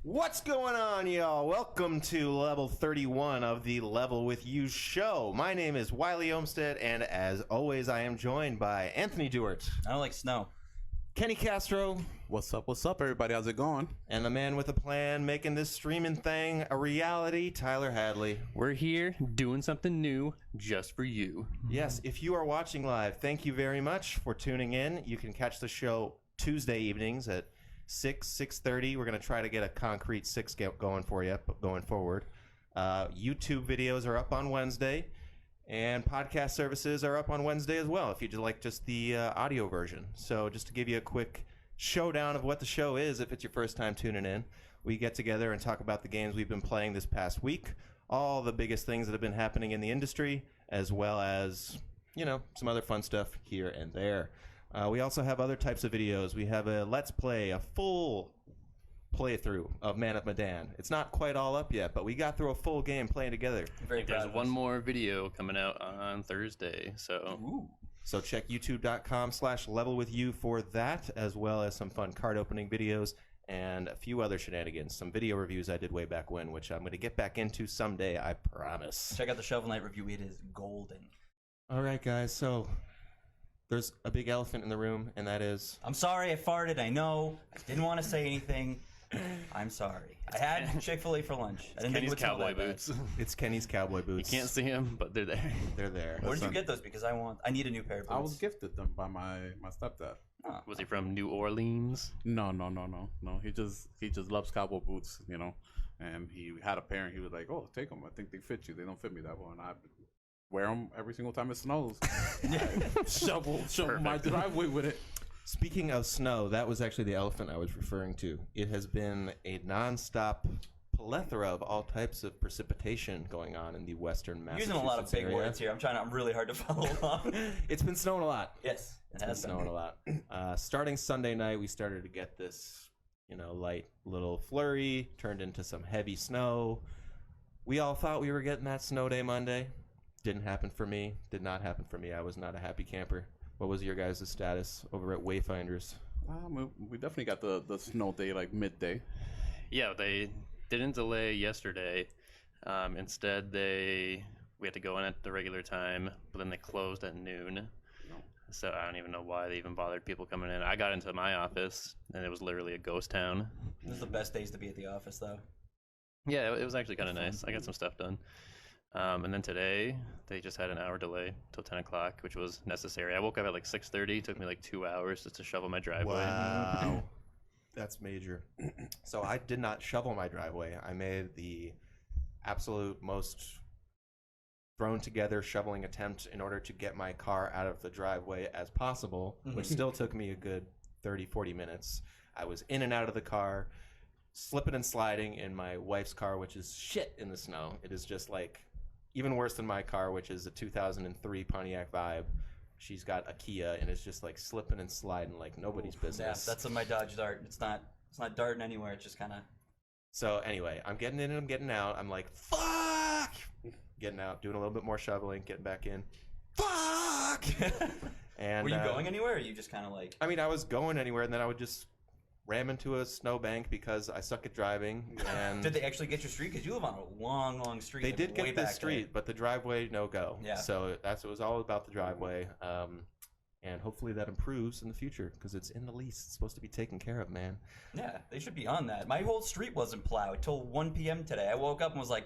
What's going on, y'all? Welcome to level 31 of the Level With You show. My name is Wiley Olmstead, and as always, I am joined by Anthony Dewart. I don't like snow. Kenny Castro. What's up, everybody? How's it going? And the man with a plan, making this streaming thing a reality, Tyler Hadley. We're here doing something new just for you. Yes, if you are watching live, thank you very much for tuning in. You can catch the show Tuesday evenings at 6:30. We're going to try to get a concrete 6 going for you going forward. YouTube videos are up on Wednesday, and podcast services are up on Wednesday as well if you'd like just the audio version. So just to give you a quick showdown of what the show is, if it's your first time tuning in, we get together and talk about the games we've been playing this past week, all the biggest things that have been happening in the industry, as well as, you know, some other fun stuff here and there. We also have other types of videos. We have a Let's Play, a full playthrough of Man of Medan. It's not quite all up yet, but we got through a full game playing together. There's one more video coming out on Thursday, so So check youtube.com/levelwithyou for that, as well as some fun card opening videos and a few other shenanigans. Some video reviews I did way back when, which I'm going to get back into someday, I promise. Check out the Shovel Knight review. It is golden. All right, guys, so there's a big elephant in the room, and that is... I'm sorry I farted. I know. I didn't want to say anything. I'm sorry. I had Chick-fil-A for lunch. I didn't think it Kenny's would smell cowboy that bad. boots. It's Kenny's cowboy boots. You can't see them, but they're there. They're there. Where did you get those? Because I need a new pair of boots. I was gifted them by my stepdad. Oh. Was he from New Orleans? No. He just loves cowboy boots, you know. And he had a pair, and he was like, "Oh, take them. I think they fit you. They don't fit me that well." And I wear them every single time it snows. shovel my driveway with it. Speaking of snow, that was actually the elephant I was referring to. It has been a nonstop plethora of all types of precipitation going on in the western Massachusetts Using a lot of big area. words here. I'm really hard to follow along. It's been snowing a lot. Yes, it It's been has been. snowing a lot. Starting Sunday night, we started to get this, light little flurry, turned into some heavy snow. We all thought we were getting that snow day Monday. Didn't happen for me. Did not happen for me. I was not a happy camper. What was your guys' status over at Wayfinders? We definitely got the snow day like midday. Yeah, they didn't delay yesterday. Instead, we had to go in at the regular time, but then they closed at noon. So I don't even know why they even bothered people coming in. I got into my office, and it was literally a ghost town. This is the best days to be at the office, though. Yeah, it was actually kind of nice. I got some stuff done. And then today, they just had an hour delay till 10 o'clock, which was necessary. I woke up at like 6:30. It took me like 2 hours just to shovel my driveway. Wow. That's major. So I did not shovel my driveway. I made the absolute most thrown together shoveling attempt in order to get my car out of the driveway as possible, which still took me a good 30-40 minutes. I was in and out of the car, slipping and sliding in my wife's car, which is shit in the snow. It is just like even worse than my car, which is a 2003 Pontiac Vibe. She's got a Kia, and it's just like slipping and sliding like nobody's business. Yeah, that's my Dodge Dart. It's not darting anywhere. It's just kind of. So anyway, I'm getting in and I'm getting out. I'm like, fuck! Getting out, doing a little bit more shoveling, getting back in. Fuck! And Were you going anywhere, or you just kind of like? I mean, I was going anywhere, and then I would just ram into a snowbank because I suck at driving. And Did they actually get your street? Because you live on a long street. they like, did way get the back street, but the driveway, no go. Yeah. So it was all about the driveway. And hopefully that improves in the future because it's in the lease. It's supposed to be taken care of, man. There. Yeah, they should be on that. My whole street wasn't plowed till 1 p.m. today. I woke up and was like,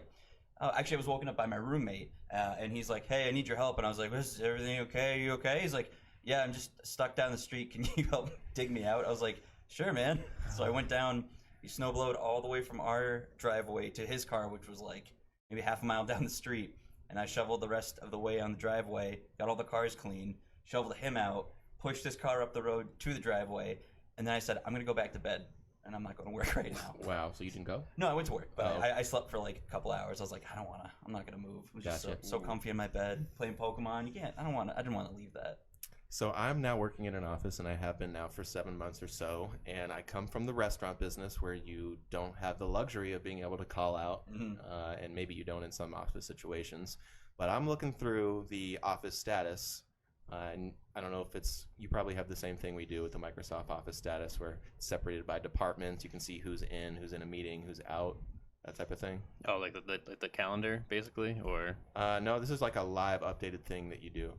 oh, actually, I was woken up by my roommate, and he's like, "Hey, I need your help." And I was like, "Is everything okay? Are you okay?" He's like, "Yeah, I'm just stuck down the street. Can you help dig me out?" I was like, "Sure, man." So I went down. He snowblowed all the way from our driveway to his car, which was like maybe half a mile down the street. And I shoveled the rest of the way on the driveway, got all the cars clean, shoveled him out, pushed his car up the road to the driveway, and then I said, "I'm going to go back to bed, and I'm not going to work right now." Wow, so you didn't go? No, I went to work, but Oh. I slept for like a couple hours. I was like, I'm not going to move. I was just Gotcha. so comfy in my bed, playing Pokemon. I didn't want to leave that. So I'm now working in an office, and I have been now for 7 months or so, and I come from the restaurant business where you don't have the luxury of being able to call out, and maybe you don't in some office situations. But I'm looking through the office status And I don't know if you probably have the same thing we do with the Microsoft Office status, where it's separated by departments. You can see who's in a meeting, who's out, that type of thing. Oh, like the calendar, basically, or No, this is like a live updated thing that you do.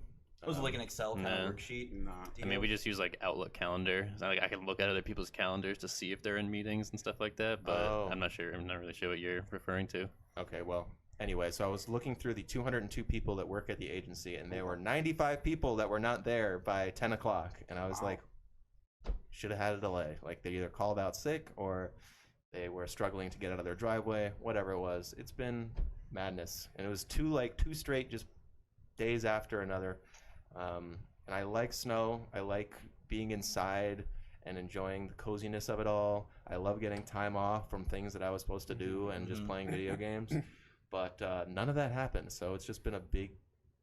Was it like an Excel kind no. of worksheet? Nah. I mean, we just use like Outlook calendar. So, like, I can look at other people's calendars to see if they're in meetings and stuff like that. But I'm not sure. I'm not really sure what you're referring to. Okay, well, anyway, so I was looking through the 202 people that work at the agency, and there were 95 people that were not there by 10 o'clock. And I was like, should have had a delay. Like, they either called out sick or they were struggling to get out of their driveway, whatever it was. It's been madness. And it was two straight just days after another. And I like snow. I like being inside and enjoying the coziness of it all. I love getting time off from things that I was supposed to do and just playing video games. But none of that happened, so it's just been a big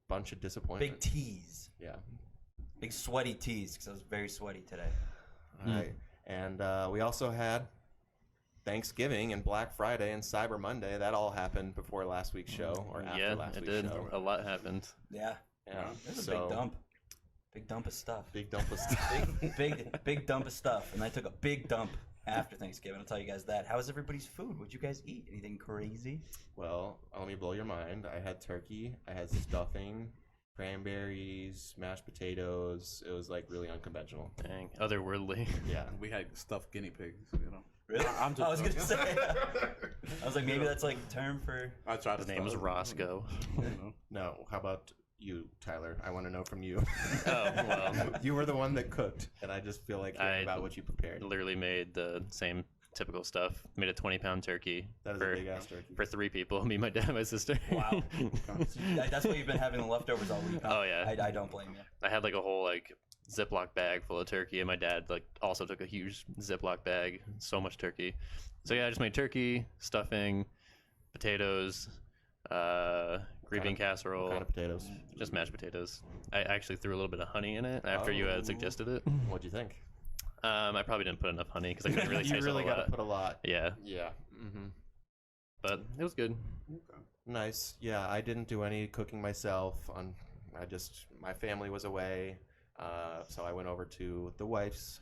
bunch of disappointment. Big tease. Yeah. Big sweaty tease, because I was very sweaty today. All right. And we also had Thanksgiving and Black Friday and Cyber Monday. That all happened before last week's show or after last week's show. A lot happened. Yeah. Yeah. It was a big dump. Big dump of stuff. Big dump of stuff. big dump of stuff. And I took a big dump after Thanksgiving. I'll tell you guys that. How was everybody's food? What'd you guys eat? Anything crazy? Well, let me blow your mind. I had turkey. I had stuffing, cranberries, mashed potatoes. It was like really unconventional. Dang, otherworldly. Yeah. We had stuffed guinea pigs, Really? I'm just I was going to say. I was like, maybe that's like a term for... I tried His to name was Roscoe. No, how about you, Tyler? I want to know from you. Oh, well. You were the one that cooked, and I just feel like hearing about what you prepared. Literally made the same typical stuff. Made a 20-pound turkey. That is a big-ass turkey. For 3 people, me, my dad, my sister. Wow. That's why you've been having the leftovers all week. Huh? Oh, yeah. I don't blame you. I had like a whole Ziploc bag full of turkey, and my dad also took a huge Ziploc bag. So much turkey. So yeah, I just made turkey, stuffing, potatoes, green bean casserole. What kind of potatoes? Just mashed potatoes. I actually threw a little bit of honey in it after you had suggested it. What'd you think? I probably didn't put enough honey because I couldn't really taste You really it a got lot. to put a lot. Yeah, Yeah. Mm-hmm. but it was good. Nice. Yeah, I didn't do any cooking myself. My family was away, so I went over to the wife's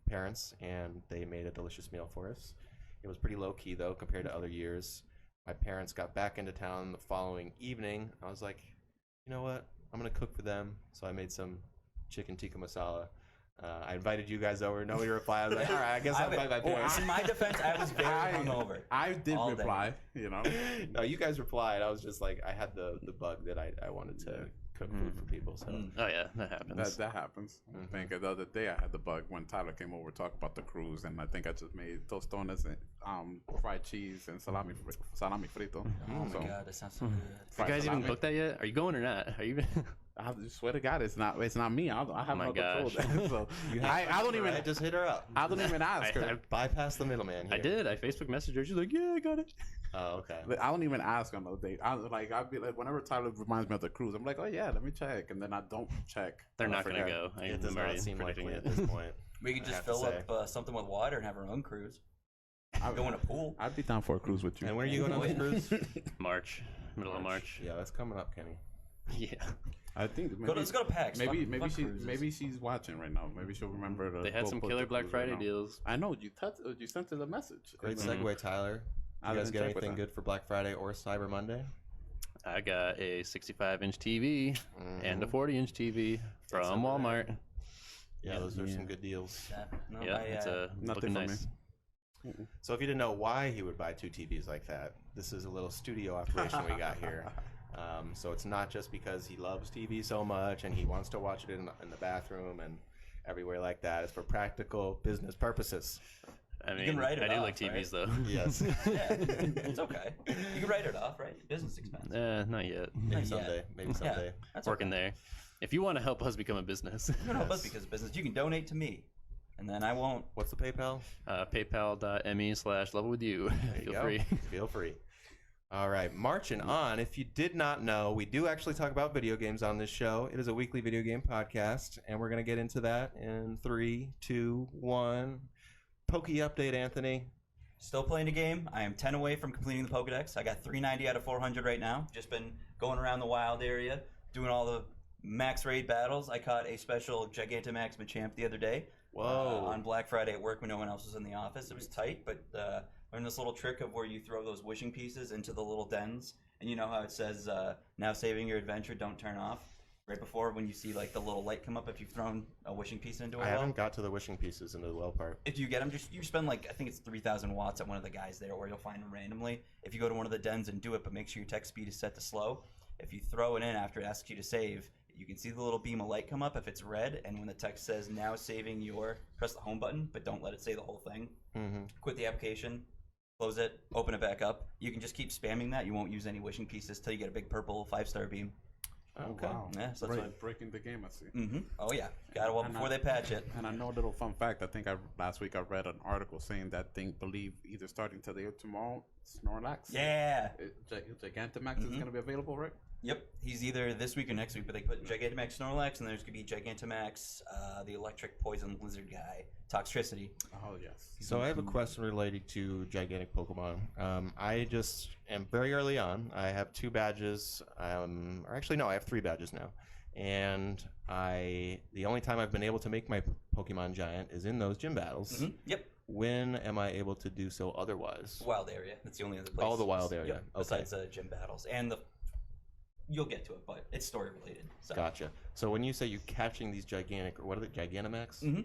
parents, and they made a delicious meal for us. It was pretty low key though compared to other years. My parents got back into town the following evening. I was like, you know what? I'm gonna cook for them. So I made some chicken tikka masala. I invited you guys over. Nobody replied. I was like, all right, I guess I'll invite my parents. In my defense, I was very hungover. I did all day. reply, No, you guys replied. I was just like, I had the bug that I wanted to cook food for people. So Oh yeah, that happens. That happens. I think the other day I had the bug when Tyler came over to talk about the cruise, and I think I just made tostones and fried cheese and salami frito. Oh my god, that sounds so good. You guys even booked that yet? Are you going or not? Are you? I swear to God, it's not me. I have my no gosh. control. So I don't even. Right, just hit her up. I don't even ask her. Bypass the middleman. I did. I Facebook messaged her. She's like, yeah, I got it. Oh, okay. I don't even ask on those dates. I'd be like, whenever Tyler reminds me of the cruise, I'm like, oh yeah, let me check, and then I don't check. They're And I not gonna forget. go. It does I'm already not seem likely predicting at it. this point. We could I just have to fill say. up something with water and have our own cruise. I'd Go in a pool. I'd be down for a cruise with you. And where are you going on this cruise? March, middle of March. Yeah, that's coming up, Kenny. Yeah. I think maybe, Let's go to PAX. Maybe she's watching right now. Maybe she'll remember. They had some killer Black Friday deals. I know you sent her the message. Great segue, Tyler. I You guys didn't get check with anything that. good for Black Friday or Cyber Monday? I got a 65-inch TV and a 40-inch TV from Walmart. Yeah, those are some good deals. No, Yeah, it's Nothing looking for nice. So if you didn't know why he would buy 2 TVs like that, this is a little studio operation we got here. So it's not just because he loves TV so much and he wants to watch it in the bathroom and everywhere like that. It's for practical business purposes. I mean, can write it I do off, like TVs though. Yes. Yeah, it's okay. You can write it off, right? Business expense. Not yet. Maybe Not someday. yet. Maybe someday. That's Working okay. there. If you want to help us become a business, You don't help us because of business. You can donate to me, and then I won't. What's the PayPal? paypal.me/levelwithyou. There you Feel go. free. Feel free. All right, marching on. If you did not know, we do actually talk about video games on this show. It is a weekly video game podcast, and we're going to get into that in 3, 2, 1. Pokey update, Anthony. Still playing the game. I am 10 away from completing the Pokedex. I got 390 out of 400 right now. Just been going around the wild area, doing all the Max Raid battles. I caught a special Giganta Max Machamp the other day. Whoa. On Black Friday at work when no one else was in the office. It was tight, but learned this little trick of where you throw those wishing pieces into the little dens, and you know how it says, now saving your adventure, don't turn off? Right before when you see like the little light come up if you've thrown a wishing piece into a well. I haven't got to the wishing pieces into the well part. If you get them, you spend like, I think it's 3,000 watts at one of the guys there, or you'll find them randomly. If you go to one of the dens and do it, but make sure your text speed is set to slow. If you throw it in after it asks you to save, you can see the little beam of light come up if it's red, and when the text says now saving your, press the home button, but don't let it say the whole thing. Quit the application, close it, open it back up. You can just keep spamming that. You won't use any wishing pieces till you get a big purple 5-star beam. Okay. Wow. Yeah, so that's Breaking the game, I see. Oh yeah, got it before they patch it. And I know a little fun fact. I think last week I read an article saying that they believe either starting today or tomorrow, Snorlax. Yeah. Giganta Max is going to be available, right? Yep, he's either this week or next week, but they put Gigantamax Snorlax, and there's going to be Gigantamax, the electric poison lizard guy, Toxtricity. Oh, yes. So I have a question related to gigantic Pokemon. I just am very early on. I have 2 badges. Or actually, no, I have 3 badges now. And the only time I've been able to make my Pokemon Giant is in those gym battles. Yep. When am I able to do so otherwise? Wild area. That's the only other place. Oh, the wild area. Yep. Okay. Besides gym battles. And you'll get to it, but it's story related. So. Gotcha. So when you say you're catching these gigantic, or what are they, Gigantamax?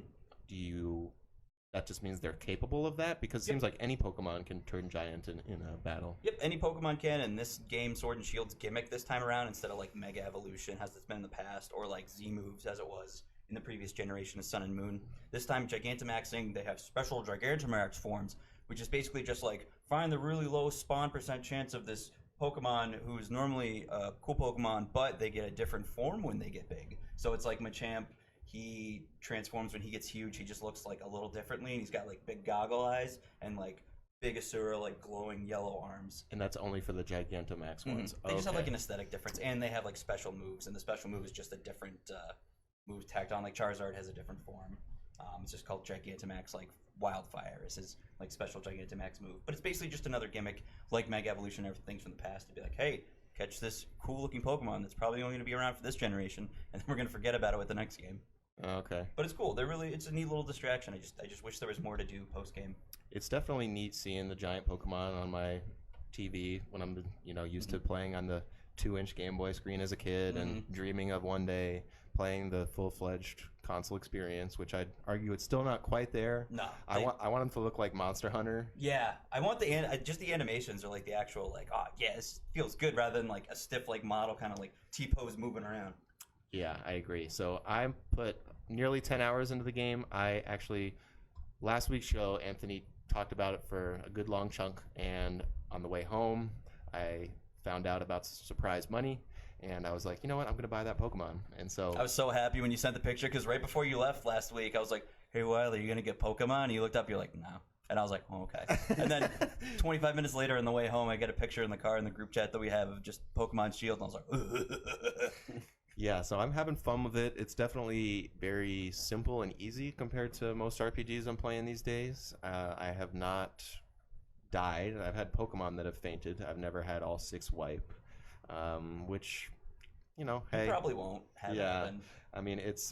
That just means they're capable of that? Because it seems like any Pokemon can turn giant in a battle. Yep, any Pokemon can, and this game, Sword and Shield's gimmick this time around, instead of like Mega Evolution, as it's been in the past, or like Z-Moves, as it was in the previous generation of Sun and Moon. This time, Gigantamaxing, they have special Gigantamax forms, which is basically just like, find the really low spawn % chance of this Pokemon who's normally a cool Pokemon, but they get a different form when they get big. So it's like Machamp, he transforms when he gets huge, he just looks like a little differently, and he's got like big goggle eyes and like big Asura, like glowing yellow arms. And that's only for the Gigantamax ones. They just have like an aesthetic difference, and they have like special moves, and the special move is just a different move tacked on. Like Charizard has a different form. It's just called Gigantamax, like Wildfire is his like special Gigantamax move. But it's basically just another gimmick, like Mega Evolution and things from the past, to be like, hey, catch this cool looking Pokemon that's probably only going to be around for this generation, and then we're going to forget about it with the next game. Okay. But it's cool. It's a neat little distraction. I just wish there was more to do post game. It's definitely neat seeing the giant Pokemon on my TV when I'm used to playing on the 2-inch Game Boy screen as a kid and dreaming of one day playing the full-fledged console experience, which I'd argue it's still not quite there. No, I want them to look like Monster Hunter. Yeah, I want just the animations are like the actual like, oh yeah, this feels good, rather than like a stiff like model kind of like T-pose moving around. Yeah, I agree. So I put nearly 10 hours into the game. I actually, last week's show, Anthony talked about it for a good long chunk, and on the way home, I found out about surprise money, and I was like, you know what, I'm going to buy that Pokemon. And so I was so happy when you sent the picture, because right before you left last week, I was like, hey, Wiley, are you going to get Pokemon? And you looked up, you're like, no. And I was like, oh, okay. And then 25 minutes later on the way home, I get a picture in the car in the group chat that we have of just Pokemon Shield, and I was like, yeah, so I'm having fun with it. It's definitely very simple and easy compared to most RPGs I'm playing these days. I have not died. I've had Pokemon that have fainted. I've never had all 6 wipe, which, hey. You probably won't have that happen. I mean, it's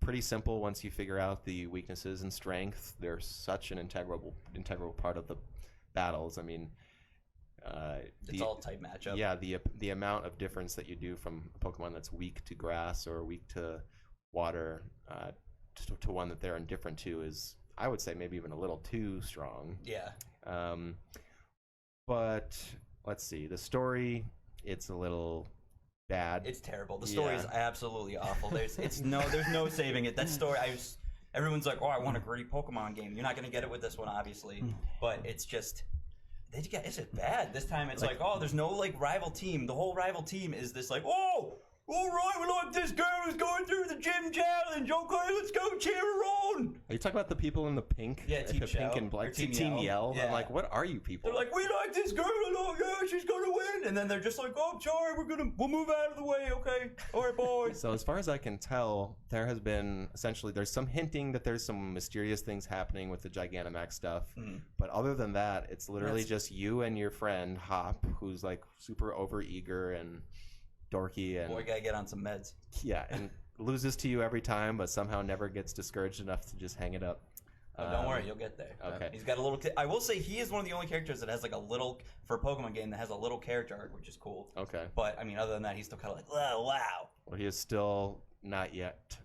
pretty simple once you figure out the weaknesses and strength. They're such an integral part of the battles. I mean, it's all type matchup. Yeah, the amount of difference that you do from a Pokemon that's weak to grass or weak to water to one that they're indifferent to is, I would say, maybe even a little too strong. Yeah. But let's see, the story, it's a little bad. It's terrible. The story is absolutely awful. There's no saving it. That story, everyone's like, oh, I want a gritty Pokemon game. You're not going to get it with this one, obviously. But it's just, it's just bad. This time it's like, oh, there's no like rival team. The whole rival team is this like, oh, all right, well, look, this girl is going through the gym challenge. Okay, let's go cheer her on. Are you talking about the people in the pink? Yeah, Team pink and black. Team Yell. Yeah. I'm like, what are you people? They're like, we like this girl. Oh, yeah, she's gonna win. And then they're just like, oh, sorry, we'll move out of the way. Okay, all right, boys. So as far as I can tell, there has been there's some hinting that there's some mysterious things happening with the Gigantamax stuff. But other than that, it's literally just you and your friend Hop, who's like super overeager and dorky and Boy, gotta get on some meds. yeah, and loses to you every time, but somehow never gets discouraged enough to just hang it up. Oh, don't worry, you'll get there. Okay. He's got a little. I will say he is one of the only characters that has like a little for a Pokemon game that has a little character arc, which is cool. Okay. But I mean, other than that, he's still kind of like, oh, wow. Well, he is still not yet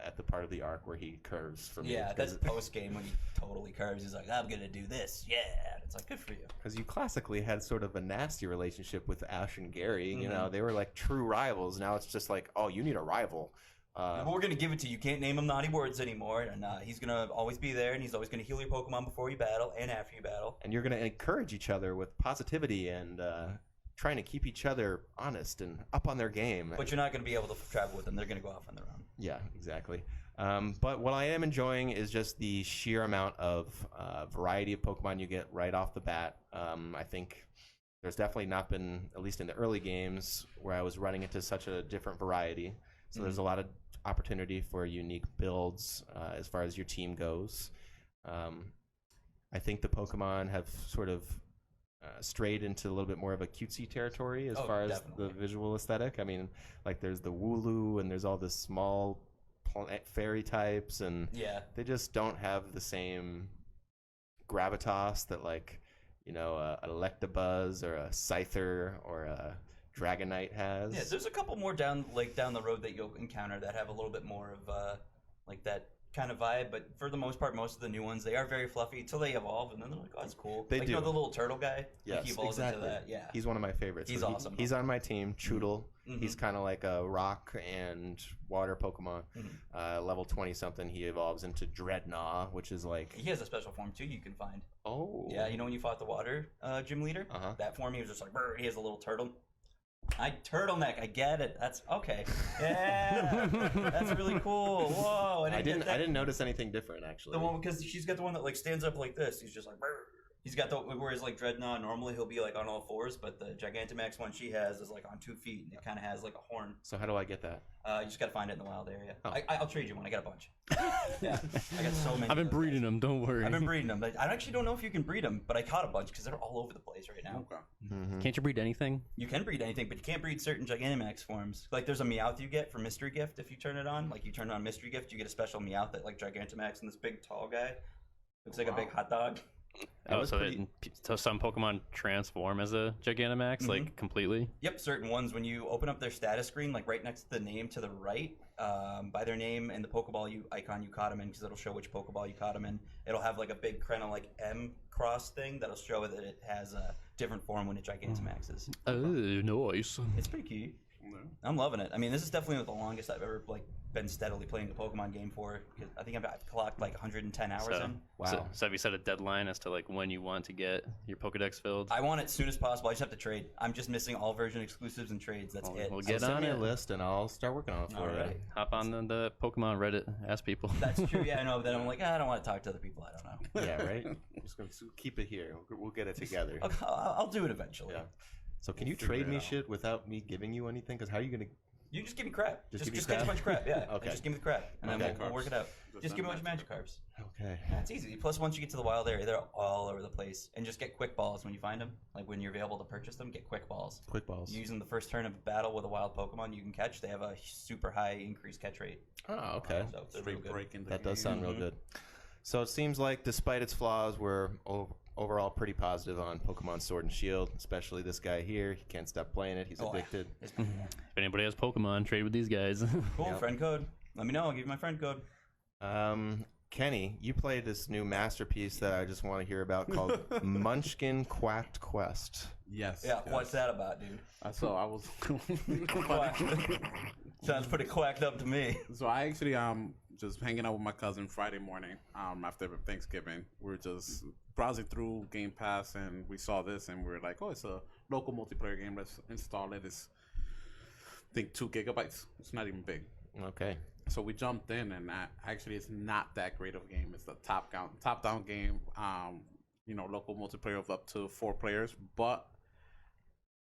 at the part of the arc where he curves for me. Yeah, that's post game when he totally curves. He's like, I'm gonna do this. Yeah, it's like good for you. Because you classically had sort of a nasty relationship with Ash and Gary. You know, they were like true rivals. Now it's just like, oh, you need a rival. But we're gonna give it to you. You can't name him naughty words anymore, and he's gonna always be there, and he's always gonna heal your Pokemon before you battle and after you battle. And you're going to encourage each other with positivity and trying to keep each other honest and up on their game. But you're not gonna be able to travel with them. They're gonna go off on their own. Yeah, exactly. But what I am enjoying is just the sheer amount of variety of Pokemon you get right off the bat. I think there's definitely not been, at least in the early games, where I was running into such a different variety. So there's a lot of opportunity for unique builds as far as your team goes. I think the Pokemon have sort of strayed into a little bit more of a cutesy territory as far as the visual aesthetic. I mean, like there's the Wooloo and there's all the small fairy types, and they just don't have the same gravitas that like, you know, an Electabuzz or a Scyther or a Dragonite has. Yeah, there's a couple more down the road that you'll encounter that have a little bit more of like that kind of vibe, but for the most part, most of the new ones, they are very fluffy until they evolve, and then they're like, oh, that's cool. They like, do. You know, the little turtle guy? Yes, like he evolves exactly. into that, yeah. He's one of my favorites. He's awesome. He's on my team, Choodle. He's kind of like a rock and water Pokemon. Level 20-something, he evolves into Dreadnought, which is like... He has a special form, too, you can find. Oh. Yeah, you know when you fought the water gym leader? That form, he was just like, brr, he has a little turtle. Turtleneck, I get it. That's okay. Yeah, that's really cool. Whoa, I didn't notice anything different actually. The one because she's got the one that like stands up like this. He's just like. Brr. He's got the whereas like Dreadnought normally he'll be like on all fours, but the Gigantamax one she has is like on 2 feet and it kind of has like a horn. So how do I get that? You just gotta find it in the wild area. Oh. I'll trade you one. I got a bunch. Yeah, I got so many. I've been breeding them. Don't worry. I've been breeding them. I actually don't know if you can breed them, but I caught a bunch because they're all over the place right now. Okay. Can't you breed anything? You can breed anything, but you can't breed certain Gigantamax forms. Like there's a Meowth you get for Mystery Gift if you turn it on. Like you turn on Mystery Gift, you get a special Meowth that like Gigantamax and this big tall guy. Looks like a big hot dog. Oh, so some Pokemon transform as a Gigantamax, like completely? Yep, certain ones. When you open up their status screen, like right next to the name to the right, by their name and the Pokeball icon you caught them in, because it'll show which Pokeball you caught them in. It'll have like a big kind of like M cross thing that'll show that it has a different form when it Gigantamax is. Oh, nice. It's pretty cute. I'm loving it. I mean, this is definitely the longest I've ever like been steadily playing the Pokemon game for. I think I've clocked like 110 hours in. Wow. So have you set a deadline as to like when you want to get your Pokedex filled? I want it as soon as possible. I just have to trade. I'm just missing all version exclusives and trades. That's it. We'll get Send on me a it. list and I'll start working on it for you. Hop on the Pokemon Reddit. Ask people. That's true. Yeah, I know. But then I'm like, I don't want to talk to other people. I don't know. Yeah, right? I'm just going to keep it here. We'll get it together. I'll do it eventually. Yeah. So can you trade me shit without me giving you anything? Because how are you going to... You just give me crap. Just give you get a bunch of crap, yeah. Okay. Just give me the crap, and then we'll work it out. Just give me a bunch of Magic Magikarps. Okay. Yeah, it's easy. Plus, once you get to the wild area, they're all over the place. And just get quick balls when you find them. Like when you're available to purchase them, get quick balls. Quick balls. Using the first turn of battle with a wild Pokemon you can catch, they have a super high increased catch rate. Oh, okay. So they're real Straight good. break in the That does game. sound real good. So it seems like despite its flaws, we're overall pretty positive on Pokemon Sword and Shield, especially this guy here. He can't stop playing it. He's addicted. It's If anybody has Pokemon, trade with these guys. cool. Yep. Friend code. Let me know. I'll give you my friend code. Kenny, you played this new masterpiece that I just want to hear about called Munchkin Quacked Quest. Yes. Yeah, yes. what's that about, dude? So I was. Sounds pretty quacked up to me. So I actually just hanging out with my cousin Friday morning after Thanksgiving. We were just browsing through Game Pass and we saw this and we were like, oh, it's a local multiplayer game. Let's install it. It's I think 2 gigabytes. It's not even big. Okay. So we jumped in and actually it's not that great of a game. It's a top down game. Local multiplayer of up to 4 players, but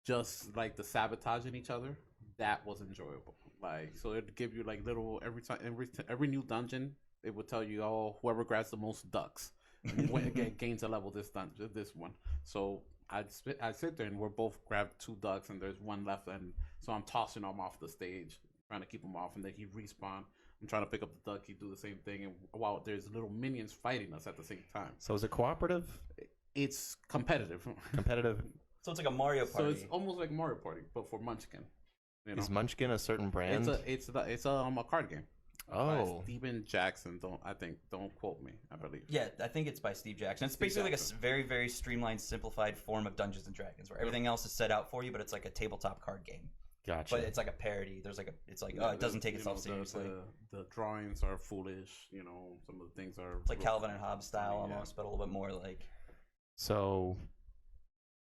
just like the sabotaging each other, that was enjoyable. Like, so it'd give you like little every new dungeon, it would tell you, oh, whoever grabs the most ducks gains a level this one. So I sit there and we're both grabbed 2 ducks and there's one left, and so I'm tossing them off the stage, trying to keep him off, and then he respawn. I'm trying to pick up the duck. He do the same thing, and while there's little minions fighting us at the same time. So is it cooperative? It's competitive. Competitive? So it's like a Mario Party. So it's almost like Mario Party, but for Munchkin. You know? Is Munchkin a certain brand? It's a card game. Oh. Steven Jackson. Don't quote me. I believe. Yeah, I think it's by Steve Jackson. It's basically like a very, very streamlined, simplified form of Dungeons and Dragons, where everything else is set out for you, but it's like a tabletop card game. Gotcha. But it's like a parody. There's like it doesn't take itself seriously. The drawings are foolish. You know, some of the things are. It's like Calvin and Hobbes style almost, but a little bit more like. So,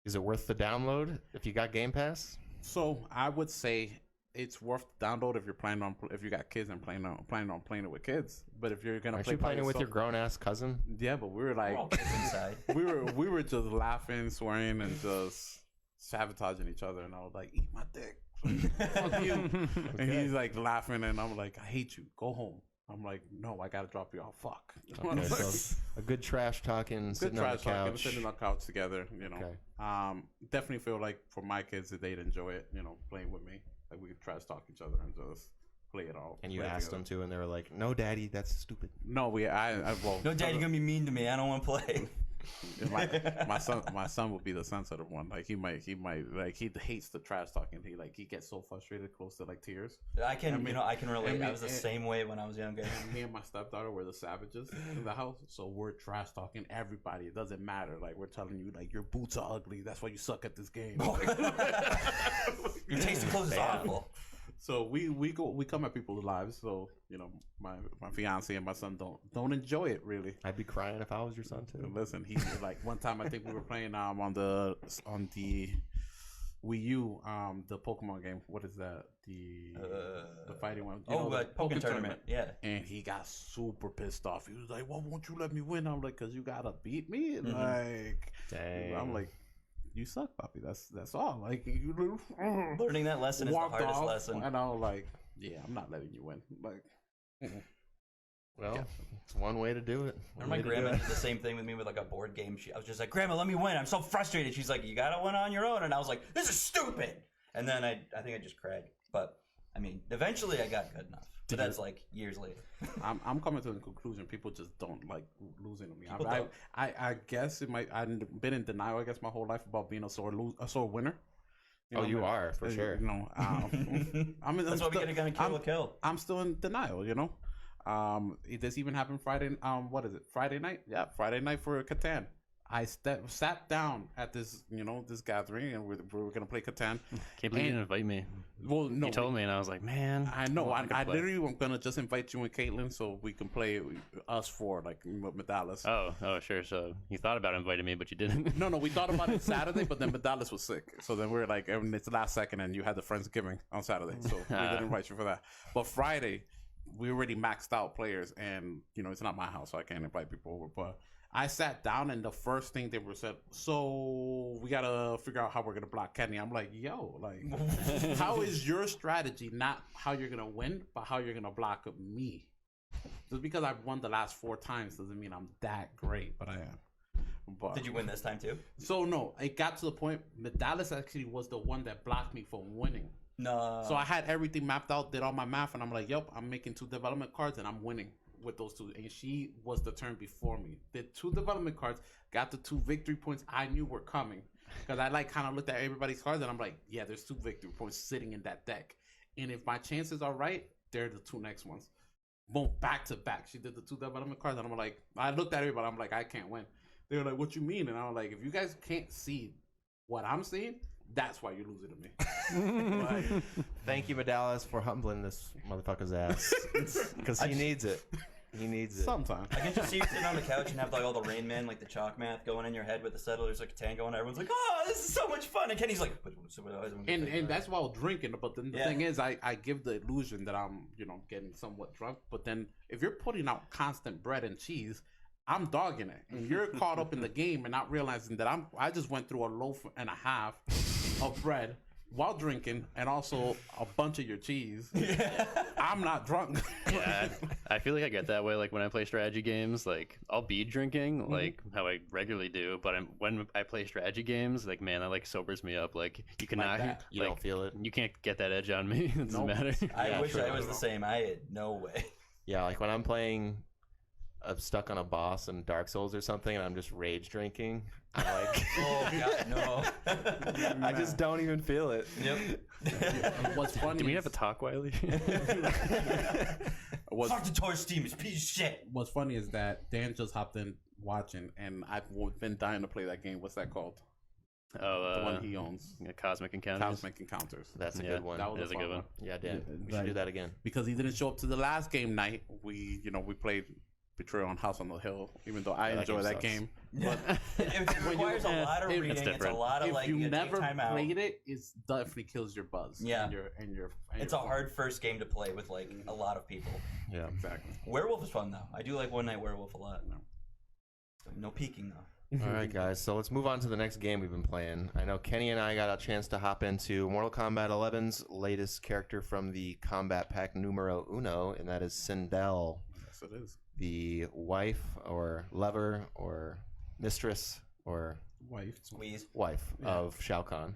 is it worth the download if you got Game Pass? So I would say it's worth the download if you're planning on if you got kids and planning on playing it with kids. But if you're gonna Aren't play you playing it by with your yourself- grown ass cousin? Yeah, but we were like We're all kids inside. we were just laughing, swearing, and just sabotaging each other. And I was like, "Eat my dick, fuck you!" And he's like laughing, and I'm like, "I hate you. Go home." I'm like, "No, I gotta drop you off. Fuck." Okay, so a good trash talking, sitting on the couch. Sitting on the couch together. You know, Okay. Definitely feel like for my kids that they'd enjoy it. You know, playing with me, like we could trash talk each other and just play it all. And you play asked together. them to, and they were like, "No, Daddy, that's stupid." No, well, No, Dad, you're gonna be mean to me. I don't want to play. my son will be the sensitive one. Like he might like he hates the trash talking. He gets so frustrated, close to like tears. I can relate. I was the and- same way when I was younger. And me and my stepdaughter were the savages in the house, so we're trash talking everybody. It doesn't matter. Like we're telling you, like your boots are ugly. That's why you suck at this game. Your taste in clothes is awful. So we come at people's lives. So you know, my fiance and my son don't enjoy it really. I'd be crying if I was your son too. Listen, he's like one time I think we were playing on the Wii U the Pokemon game. What is that? The fighting one. Pokken tournament. Yeah. And he got super pissed off. He was like, "Why won't you let me win?" I'm like, "Cause you gotta beat me." And like, Dang. I'm like, "You suck, Poppy. That's all." Like, you Learning that lesson is the walked hardest off, lesson. And I was like, "Yeah, I'm not letting you win." Like, Well, it's one way to do it. Or my grandma did the same thing with me with like a board game. I was just like, "Grandma, let me win. I'm so frustrated." She's like, "You gotta win on your own." And I was like, "This is stupid." And then I think I just cried. But I mean, eventually I got good enough. But that's like years later. I'm coming to the conclusion people just don't like losing to me. People don't. I guess it might. I've been in denial. I guess my whole life about being a sore winner. You are for sure. You know, That's why we gotta kill a kill. I'm still in denial. You know, this even happened Friday. What is it? Friday night? Yeah, Friday night for Catan. I sat down at this gathering, and we were gonna play Catan. Can't believe you didn't invite me. Well, no, You told me, and I was like, man. I know. I I literally am gonna just invite you and Caitlin so we can play us four like Medalis. Oh, sure. So you thought about inviting me, but you didn't. No, we thought about it Saturday, but then Medalis was sick. So then we were like, and it's the last second, and you had the Friendsgiving on Saturday, so we didn't invite you for that. But Friday, we already maxed out players, and it's not my house, so I can't invite people over. But I sat down, and the first thing they were said, "So we gotta figure out how we're gonna block Kenny." I'm like, "Yo, like, how is your strategy not how you're gonna win, but how you're gonna block me? Just because I've won the last 4 times doesn't mean I'm that great, but I am." But, Did you win this time too? So no, it got to the point. Medalis actually was the one that blocked me from winning. No. So I had everything mapped out, did all my math, and I'm like, "Yep, I'm making 2 development cards, and I'm winning with those 2." And she was the turn before me. Did 2 development cards, got the 2 victory points I knew were coming. Because I kind of looked at everybody's cards, and I'm like, yeah, there's 2 victory points sitting in that deck. And if my chances are right, they're the 2 next ones. Boom, back to back. She did the 2 development cards, and I'm like, I looked at everybody, I'm like, I can't win. They were like, "What you mean?" And I was like, if you guys can't see what I'm seeing, that's why you're losing to me. Like, Thank you, Medalis, for humbling this motherfucker's ass. Because he needs it. He needs it. sometimes. I can just see you sitting on the couch and have like all the Rain Man, like the chalk math going in your head with the settlers, like Catan going. Everyone's like, "Oh, this is so much fun!" And Kenny's like, And that's while drinking. But then the Yeah. thing is, I give the illusion that I'm, getting somewhat drunk. But then if you're putting out constant bread and cheese, I'm dogging it. And you're caught up in the game and not realizing that I just went through a loaf and a half of bread while drinking and also a bunch of your cheese, I'm not drunk. Yeah, I feel like I get that way. Like when I play strategy games, like I'll be drinking, like how I regularly do. But when I play strategy games, like man, that like sobers me up. Like you cannot, that. You don't feel it. You can't get that edge on me. It doesn't Nope. matter. I wish sure. I was the same. I had no way. Yeah, like when I'm playing, I'm stuck on a boss in Dark Souls or something, and I'm just rage drinking. I'm like, Oh god, no. I just don't even feel it. Yep. What's funny? Do we is- have a talk, Wiley? what's, Fuck the toy steam, it's a piece of shit. what's funny is that Dan just hopped in watching, and I've been dying to play that game. What's that called? Oh, The one he owns. Cosmic Encounters. Cosmic Encounters. That's a Yeah, good one. That was It is a fun good one. Yeah, Dan, we Right. should do that again. Because he didn't show up to the last game night. We played Betrayal on House on the Hill, even though I Yeah, that enjoy game that sucks. game. It requires a lot of it's reading. It's a different. lot of If like you you never take time out. played it, it definitely kills your buzz. Yeah. and your It's a hard first game to play with like a lot of people. Yeah. Exactly. Werewolf is fun though. I do like One Night Werewolf a lot. No peeking though. All right, guys. So let's move on to the next game we've been playing. I know Kenny and I got a chance to hop into Mortal Kombat 11's latest character from the Combat Pack numero uno, and that is Sindel, Yes, it is. the wife or lover or mistress or Wife. Squeeze. wife Yeah. of Shao Kahn,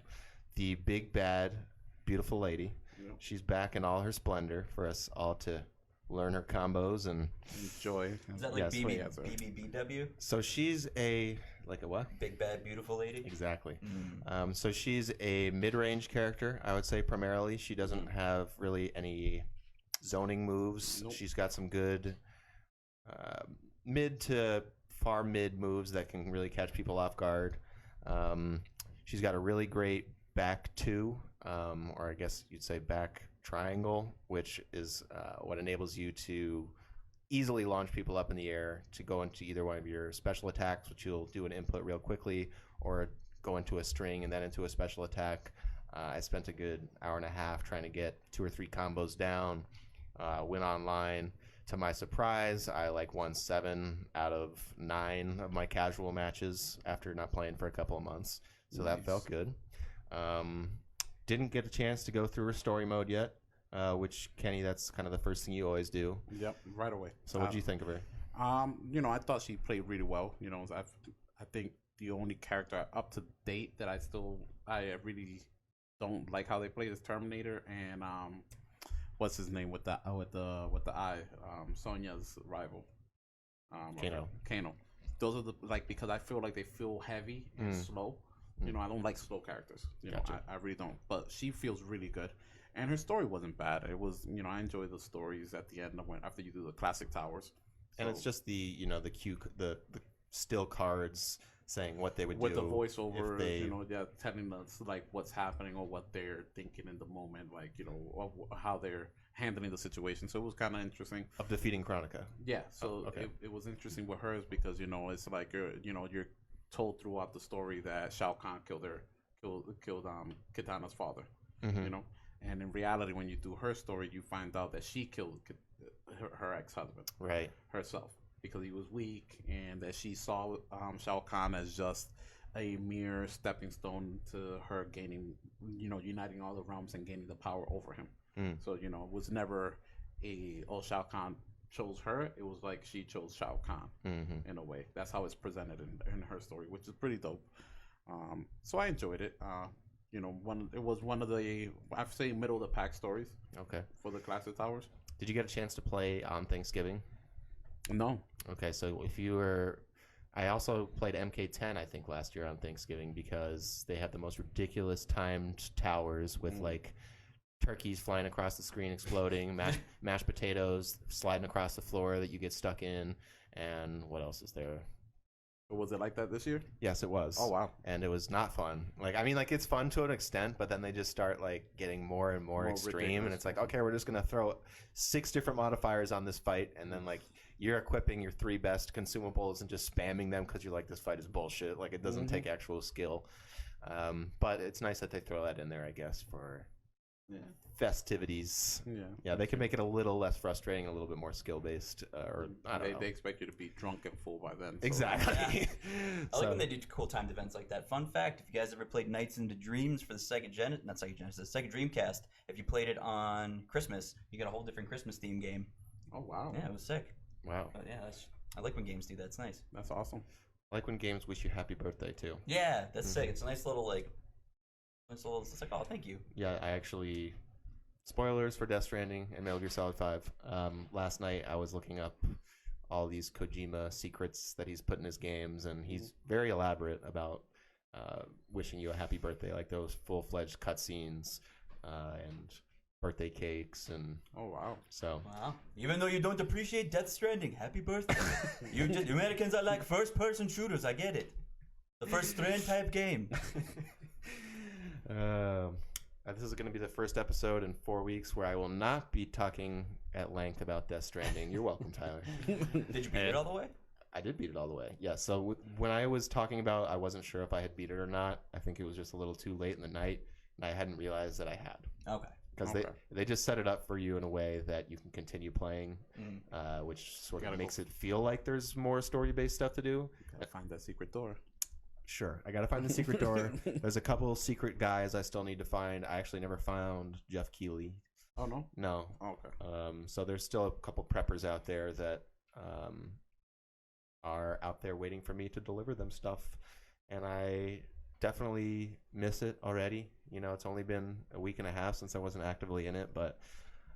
the big bad, beautiful lady. Yep. She's back in all her splendor for us all to learn her combos. And Enjoy. Is that like Yes. BBBW? so she's a like a what? Big bad beautiful lady. Exactly. Mm. So she's a mid-range character, I would say primarily. She doesn't have really any zoning moves. Nope. She's got some good mid to far mid moves that can really catch people off guard. She's got a really great back two, or I guess you'd say back triangle, which is what enables you to easily launch people up in the air to go into either one of your special attacks, which you'll do an input real quickly, or go into a string and then into a special attack. I spent a good hour and a half trying to get 2 or 3 combos down, win online. To my surprise, I won 7 out of 9 of my casual matches after not playing for a couple of months. So that Nice. felt good. Didn't get a chance to go through her story mode yet, which, Kenny, that's kind of the first thing you always do. Yep, right away. So what do you think of her? I thought she played really well. I think the only character up to date that I really don't like how they play is Terminator and what's his name with the eye, Sonya's rival, Kano. Those are because I feel like they feel heavy and slow. I don't like slow characters. Gotcha. I really don't. But she feels really good. And her story wasn't bad. It was, I enjoy the stories at the end after you do the classic towers. And it's just the the still cards saying what they would with do the voiceover, if they, telling us what's happening or what they're thinking in the moment, how they're handling the situation. So it was kind of interesting. of defeating Chronica. Yeah, so okay. it was interesting with hers because it's like you're told throughout the story that Shao Kahn killed Kitana's father. Mhm. And in reality, when you do her story, you find out that she killed her ex-husband Right. herself because he was weak, and that she saw Shao Kahn as just a mere stepping stone to her gaining, uniting all the realms and gaining the power over him. So it was never Shao Kahn chose her. It was like she chose Shao Kahn in a way. That's how it's presented in her story, which is pretty dope. So I enjoyed it. It was one of the, I'd say, middle of the pack stories Okay. for the classic towers. Did you get a chance to play on Thanksgiving? No. Okay, so if you were, I also played MK10 I think last year on Thanksgiving because they had the most ridiculous timed towers with turkeys flying across the screen, exploding, mashed potatoes sliding across the floor that you get stuck in, and what else is there? Was it like that this year? Yes, it was. Oh, wow. And it was not fun. It's fun to an extent, but then they just start getting more and more extreme, ridiculous. and it's okay, we're just gonna throw 6 different modifiers on this fight, and then you're equipping your 3 best consumables and just spamming them because you're this fight is bullshit. It doesn't take actual skill. But it's nice that they throw that in there, I guess, for festivities. Yeah. They can make it a little less frustrating, a little bit more skill based, or I don't know. They expect you to be drunk and full by then. So. Exactly. I like when they do cool timed events like that. Fun fact: if you guys ever played Nights into Dreams for the Sega Dreamcast, if you played it on Christmas, you got a whole different Christmas theme game. Oh wow. Yeah, it was sick. Wow. But yeah, I like when games do that. It's nice. That's awesome. I like when games wish you happy birthday too. Yeah, that's sick. It's a nice little it's like, oh, thank you. Yeah, I actually. Spoilers for Death Stranding and Metal Gear Solid 5. Last night I was looking up all these Kojima secrets that he's put in his games, and he's very elaborate about wishing you a happy birthday, like those full-fledged cutscenes and birthday cakes, and wow. Even though you don't appreciate Death Stranding, happy birthday. Americans are like first-person shooters. I get it. The first Strand type game. This is going to be the first episode in 4 weeks where I will not be talking at length about Death Stranding. You're welcome, Tyler. Did you beat it all the way? I did beat it all the way. Yeah. So when I was talking about, I wasn't sure if I had beat it or not. I think it was just a little too late in the night, and I hadn't realized that I had. Okay. Because they just set it up for you in a way that you can continue playing, which sort of makes it feel like there's more story-based stuff to do. Gotta find that secret door. Sure, I gotta find the secret door. There's a couple secret guys I still need to find. I actually never found Jeff Keighley. Oh no? No. Oh, okay. So there's still a couple preppers out there that are out there waiting for me to deliver them stuff, and I definitely miss it already. You know, it's only been a week and a half since I wasn't actively in it, but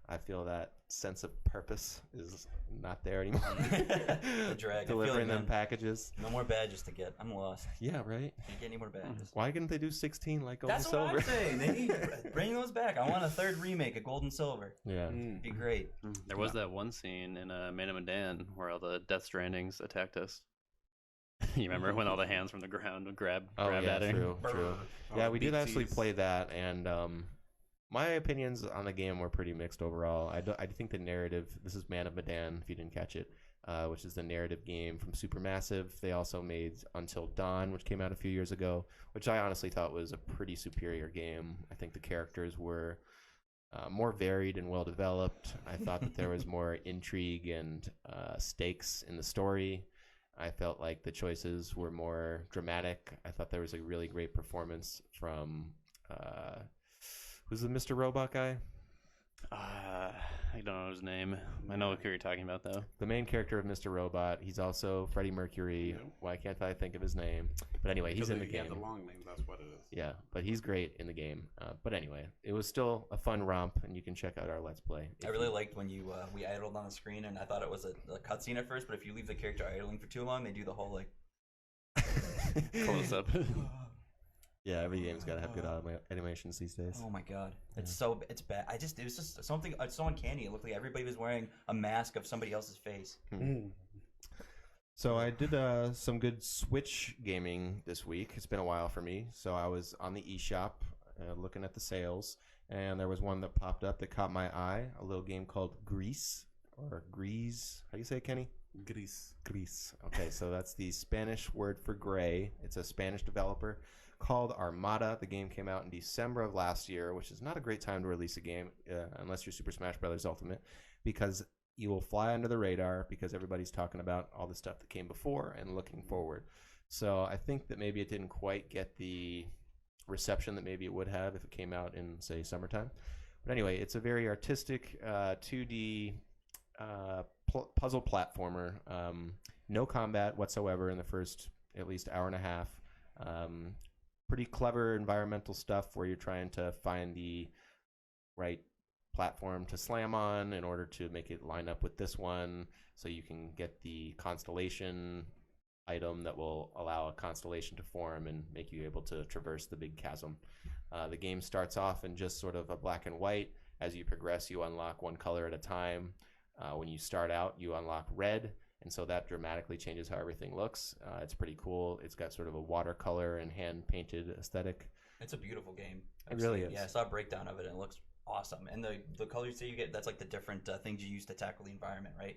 I feel that sense of purpose is not there anymore. The drag. Delivering them packages. No more badges to get. I'm lost. Yeah, right. Can't get any more badges. Why couldn't they do 16 like Gold and That's Silver? what I'm saying. They need bring those back. I want a third remake of Gold and Silver. Yeah. It'd be great. There was that one scene in Man of Medan where all the Death Strandings attacked us. You remember when all the hands from the ground would grab at her? True. Yeah, we did actually BTs. play that, and my opinions on the game were pretty mixed overall. I think the narrative, this is Man of Medan, if you didn't catch it, which is the narrative game from Supermassive. They also made Until Dawn, which came out a few years ago, which I honestly thought was a pretty superior game. I think the characters were more varied and well developed. I thought that there was more intrigue and stakes in the story. I felt like the choices were more dramatic. I thought there was a really great performance from who's the Mr. Robot guy? I don't know his name. I know who you're talking about, though. The main character of Mr. Robot. He's also Freddie Mercury. Yeah. Why can't I think of his name? But anyway, he's in the game. The long name, that's what it is. Yeah, but he's great in the game. But anyway, it was still a fun romp, and you can check out our Let's Play. I really liked when we idled on the screen, and I thought it was a cutscene at first, but if you leave the character idling for too long, they do the whole like Close up. Yeah, every game's got to have good animations these days. Oh my god, it's bad. It was just something. It's so uncanny. It looked like everybody was wearing a mask of somebody else's face. So I did some good Switch gaming this week. It's been a while for me. So I was on the eShop looking at the sales, and there was one that popped up that caught my eye. A little game called Grease or Grease. How do you say it, Kenny? Gris. Grease. Okay, so that's the Spanish word for gray. It's a Spanish developer called Armada. The game came out in December of last year, which is not a great time to release a game unless you're Super Smash Bros. Ultimate, because you will fly under the radar because everybody's talking about all the stuff that came before and looking forward. So I think that maybe it didn't quite get the reception that maybe it would have if it came out in, say, summertime. But anyway, it's a very artistic 2D puzzle platformer. No combat whatsoever in the first at least hour and a half. Pretty clever environmental stuff where you're trying to find the right platform to slam on in order to make it line up with this one, so you can get the constellation item that will allow a constellation to form and make you able to traverse the big chasm. The game starts off in just sort of a black and white. As you progress, you unlock one color at a time. When you start out, you unlock red, and so that dramatically changes how everything looks. It's pretty cool. It's got sort of a watercolor and hand-painted aesthetic. It's a beautiful game. It really is. Yeah, I saw a breakdown of it, and it looks awesome. And the colors that you get, that's like the different things you use to tackle the environment, right?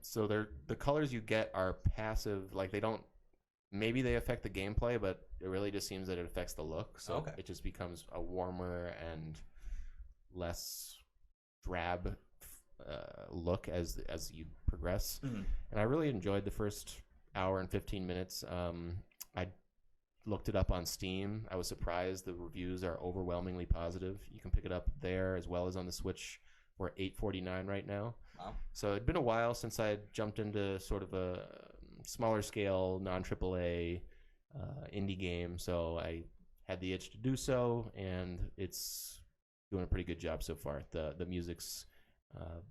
So the colors you get are passive. Like, they don't, maybe they affect the gameplay, but it really just seems that it affects the look. So Okay. it just becomes a warmer and less drab look as you progress. Mm-hmm. And I really enjoyed the first hour and 15 minutes. I looked it up on Steam. I was surprised. The reviews are overwhelmingly positive. You can pick it up there as well as on the Switch for $8.49 right now. Wow. So it'd been a while since I jumped into sort of a smaller scale, non-AAA indie game. So I had the itch to do so, and it's doing a pretty good job so far. The music's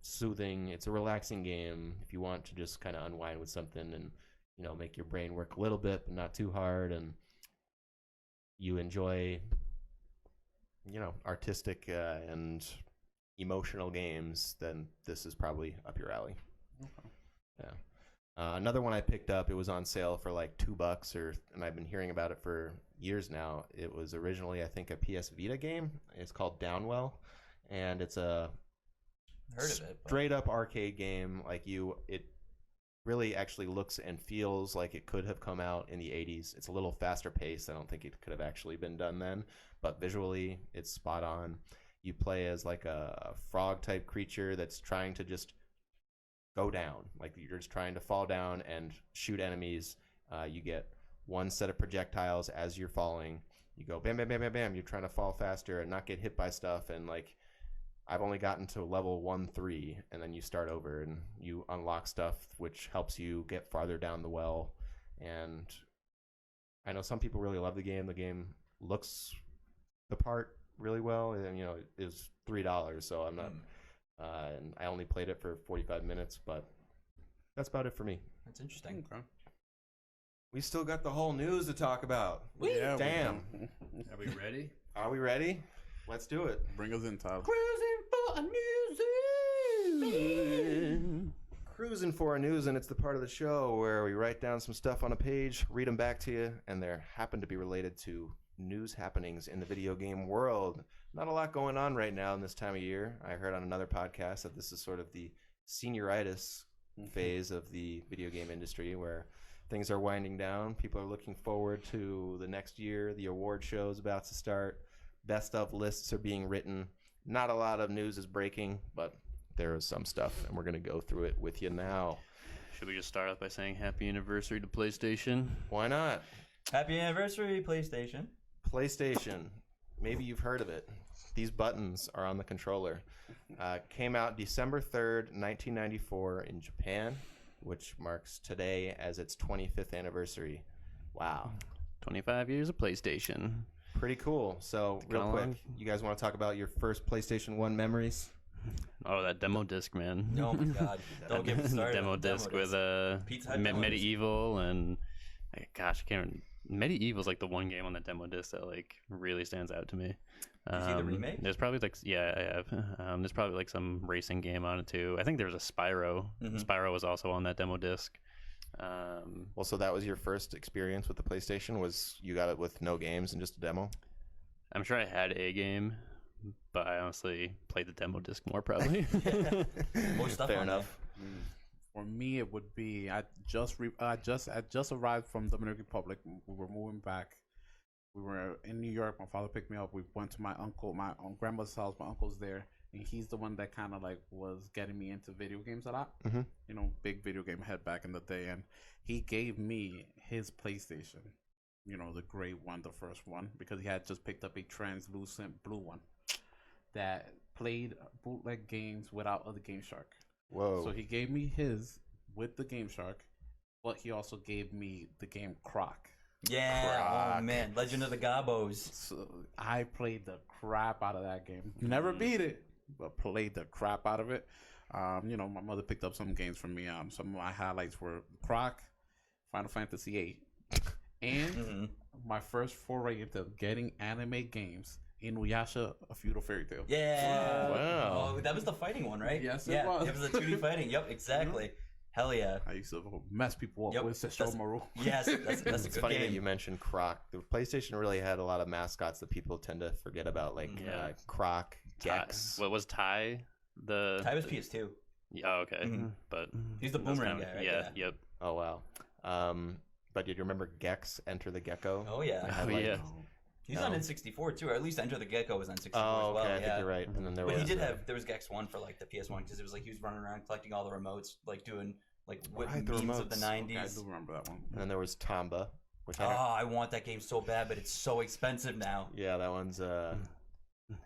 soothing. It's a relaxing game if you want to just kind of unwind with something and, you know, make your brain work a little bit but not too hard, and you enjoy, you know, artistic and emotional games, then this is probably up your alley. Okay. Yeah. Another one I picked up, it was on sale for like $2, and I've been hearing about it for years now. It was originally, I think, a PS Vita game. It's called Downwell, and it's a Heard of it. straight up arcade game. Like it really actually looks and feels like it could have come out in the 80s. It's a little faster paced. I don't think it could have actually been done then, but visually it's spot on. You play as like a frog type creature that's trying to just go down. Like you're just trying to fall down and shoot enemies. You get one set of projectiles as you're falling. You go bam, bam, bam, bam, bam. You're trying to fall faster and not get hit by stuff. And like, I've only gotten to level 1-3, and then you start over and you unlock stuff which helps you get farther down the well. And I know some people really love the game. The game looks the part really well, and you know, it was $3, so I'm not and I only played it for 45 minutes, but that's about it for me. That's interesting. Okay. We still got the whole news to talk about. Yeah, Damn. Are we ready? Are we ready? Let's do it. Bring us in, Tyler. Cruising for a news, and it's the part of the show where we write down some stuff on a page, read them back to you, and they happen to be related to news happenings in the video game world. Not a lot going on right now in this time of year. I heard on another podcast that this is sort of the senioritis phase of the video game industry, where things are winding down. People are looking forward to the next year. The award show is about to start. Best of lists are being written. Not a lot of news is breaking, but there is some stuff, and we're going to go through it with you now. Should we just start off by saying happy anniversary to PlayStation? Why not? Happy anniversary, PlayStation. PlayStation. Maybe you've heard of it. These buttons are on the controller. Came out December 3rd, 1994 in Japan, which marks today as its 25th anniversary. Wow. 25 years of PlayStation. Pretty cool. So, real Kinda quick, like- you guys want to talk about your first PlayStation 1 memories? Oh, that demo disc, man. Oh my god. Don't get me started. Demo on disc with Pizza Hut demo disc. Medieval and gosh, I can't remember. Medieval's like the one game on the demo disc that like really stands out to me. You see the remake? There's probably like I have. There's probably like some racing game on it too. I think there was a Spyro. Spyro was also on that demo disc. Well, so that was your first experience with the PlayStation? Was you got it with no games and just a demo? I'm sure I had a game, but I honestly played the demo disc more probably. More stuff Fair on enough. For me, it would be I just arrived from Dominican Republic. We were moving back. We were in New York. My father picked me up. We went to my grandmother's house. My uncle's there, and he's the one that kind of like was getting me into video games a lot. Mm-hmm. You know, big video game head back in the day, and he gave me his PlayStation. You know, the gray one, the first one, because he had just picked up a translucent blue one that played bootleg games without the Game Shark. Whoa. So he gave me his with the Game Shark, but he also gave me the game Croc. Yeah. Croc. Oh man. Legend of the Gobos. So I played the crap out of that game. Never beat it, but played the crap out of it. You know, my mother picked up some games from me. Some of my highlights were Croc, Final Fantasy VIII, and my first foray into getting anime games. Inuyasha, A Feudal Fairy Tale. Yeah. Wow. Oh, that was the fighting one, right? Yes, it yeah, was. It was the 2D fighting. Yep, exactly. Hell yeah. I used to mess people up Yep, with Sesshomaru. Yes, that's a It's good funny game. that you mentioned Croc. The PlayStation really had a lot of mascots that people tend to forget about, like Yeah. Croc, Gex. What was Ty? The Ty was PS2. Oh, okay, but He's the that's boomerang kinda- guy, right? Yeah, yep. Oh wow. But did you remember Gex, Enter the Gecko? Oh yeah. It had, Oh, like, yeah. He's No. on N64 too, or at least Enter the Gecko was on 64 Oh, as well. okay, I yeah. think you're right. And then there But was he did have there was Gex 1 for like the PS1 because it was like he was running around collecting all the remotes, like doing like Right, the memes of the remotes. Okay, I 90s. do remember that one. and then there was Tomba, which Oh, I don't, I want that game so bad, but it's so expensive now. yeah, that one's a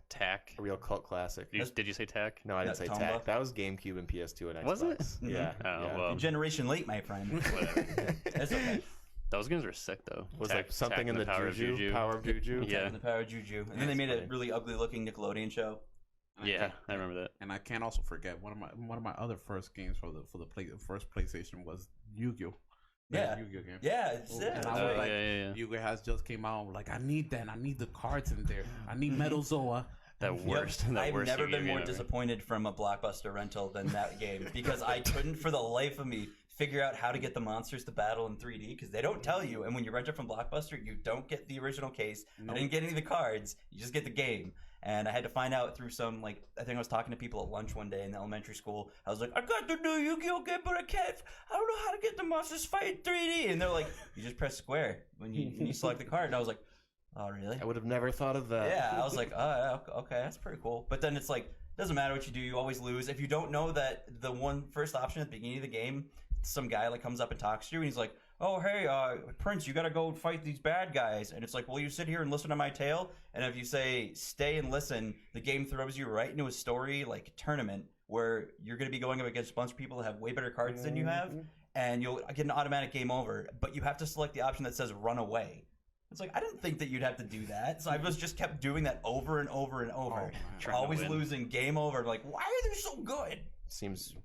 Tack. real cult classic. Did you say Tack? No, I didn't say Tomba? Tack. That was GameCube and PS2 and Xbox. Was it? Yeah. Oh, yeah. well. Generation late, my friend. Whatever. That's okay. Those games were sick though. Was Tack- like something Tack in and the Power of Juju, Power of Juju. Yeah. And the Power of Juju. And then they made funny. a really ugly looking Nickelodeon show. And Yeah, I remember that. And I can't also forget one of my other first games for the first PlayStation was Yu-Gi-Oh. Yeah. Yu-Gi-Oh game. Yeah, it's And I it's was like- like, yeah. Yu-Gi-Oh has just came out. Like, I need that. I need the cards in there. I need Metal Zoa. That worst. That I've worst never Yu-Gi-Oh been more game ever. disappointed from a Blockbuster rental than that game because I couldn't for the life of me figure out how to get the monsters to battle in 3D because they don't tell you. And when you rent it from Blockbuster, you don't get the original case. I didn't get any of the cards. You just get the game. And I had to find out through some, like, I think I was talking to people at lunch one day in elementary school. I was like, I got the new Yu-Gi-Oh game, but I don't know how to get the monsters fight in 3D. And they're like, you just press square when you select the card. And I was like, oh, really? I would have never thought of that. Yeah, I was like, oh, okay, that's pretty cool. But then it's like, doesn't matter what you do, you always lose. If you don't know that the one first option at the beginning of the game, some guy like comes up and talks to you, and he's like, oh, hey, Prince, you gotta go fight these bad guys. And it's like, well, you sit here and listen to my tale. And if you say, stay and listen, the game throws you right into a story, like a tournament, where you're gonna be going up against a bunch of people that have way better cards than you have, and you'll get an automatic game over. But you have to select the option that says run away. It's like, I didn't think that you'd have to do that. So I just kept doing that over and over and over. Trying to Always win. losing, game over. Like, why are they so good? Seems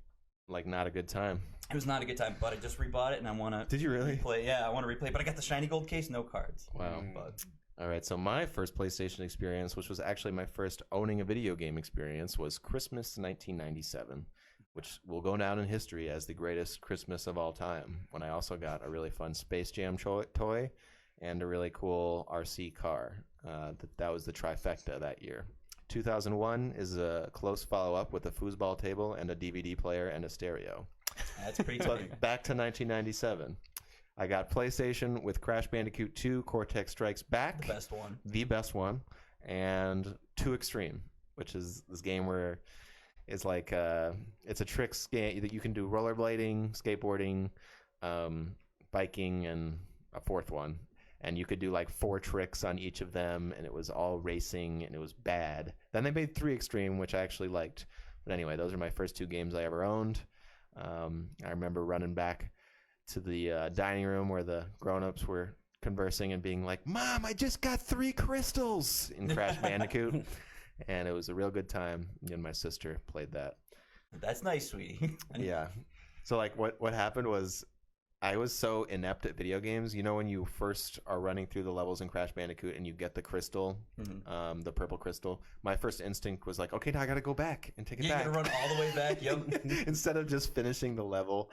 like not a good time. It was not a good time, but I just rebought it and I want to Did you really? replay. Yeah, I want to replay. But I got the shiny gold case, no cards. Wow. But All right, so my first PlayStation experience, which was actually my first owning a video game experience, was Christmas 1997, which will go down in history as the greatest Christmas of all time, when I also got a really fun Space Jam toy and a really cool RC car. That was the trifecta that year. 2001 is a close follow-up with a foosball table and a DVD player and a stereo. that's pretty funny. But back to 1997. I got PlayStation with Crash Bandicoot 2, Cortex Strikes Back. The best one. The best one, and 2 Extreme, which is this game where it's like it's a tricks game that you can do rollerblading, skateboarding, biking, and a fourth one. And you could do like 4 tricks on each of them, and it was all racing, and it was bad. Then they made 3 Extreme, which I actually liked. But anyway, those are my first 2 games I ever owned. I remember running back to the dining room where the grown-ups were conversing and being like, Mom, I just got 3 crystals in Crash Bandicoot. And it was a real good time. Me and my sister played that. That's nice, sweetie. Yeah. So like what happened was I was so inept at video games. You know when you first are running through the levels in Crash Bandicoot and you get the crystal, the purple crystal, my first instinct was like, okay, now I got to go back and take it You back. gotta run all the way back. Yep. Instead of just finishing the level.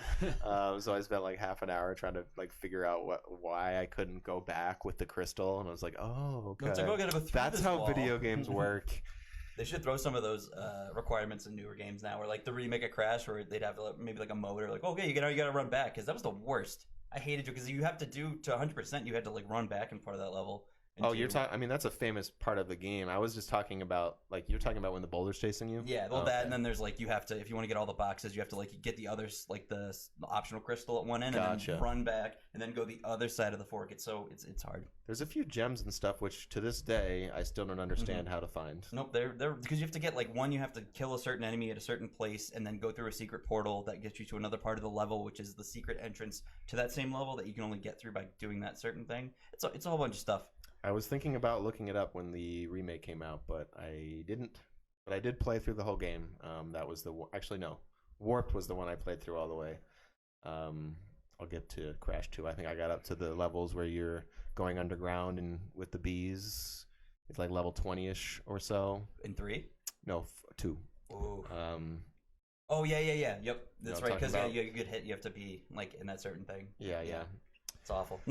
So I spent like half an hour trying to like figure out why I couldn't go back with the crystal. And I was like, oh, okay. It's like, oh, I gotta go through That's this how wall. video games work. They should throw some of those requirements in newer games now, where like the remake of Crash, where they'd have maybe like a mode or like, okay, you gotta run back, because that was the worst. I hated it because you have to do to 100%. You had to like run back in part of that level. Oh, you're talking. I mean, that's a famous part of the game. I was just talking about like you're talking about when the boulder's chasing you. Yeah, well, Oh, that, okay. and then there's like you have to, if you want to get all the boxes, you have to like get the others, like the optional crystal at one end, and Gotcha. then run back, and then go the other side of the fork. It's hard. There's a few gems and stuff which to this day I still don't understand how to find. Nope, they're because you have to get like one, you have to kill a certain enemy at a certain place, and then go through a secret portal that gets you to another part of the level, which is the secret entrance to that same level that you can only get through by doing that certain thing. It's a whole bunch of stuff. I was thinking about looking it up when the remake came out, but I didn't. But I did play through the whole game. That was actually no, Warped was the one I played through all the way. I'll get to Crash 2. I think I got up to the levels where you're going underground and with the bees. It's like level 20ish or so. In 3? No, 2. Ooh. Oh yeah. Yep, that's know what I'm right. Because talking you get hit, you have to be like in that certain thing. yeah. It's awful.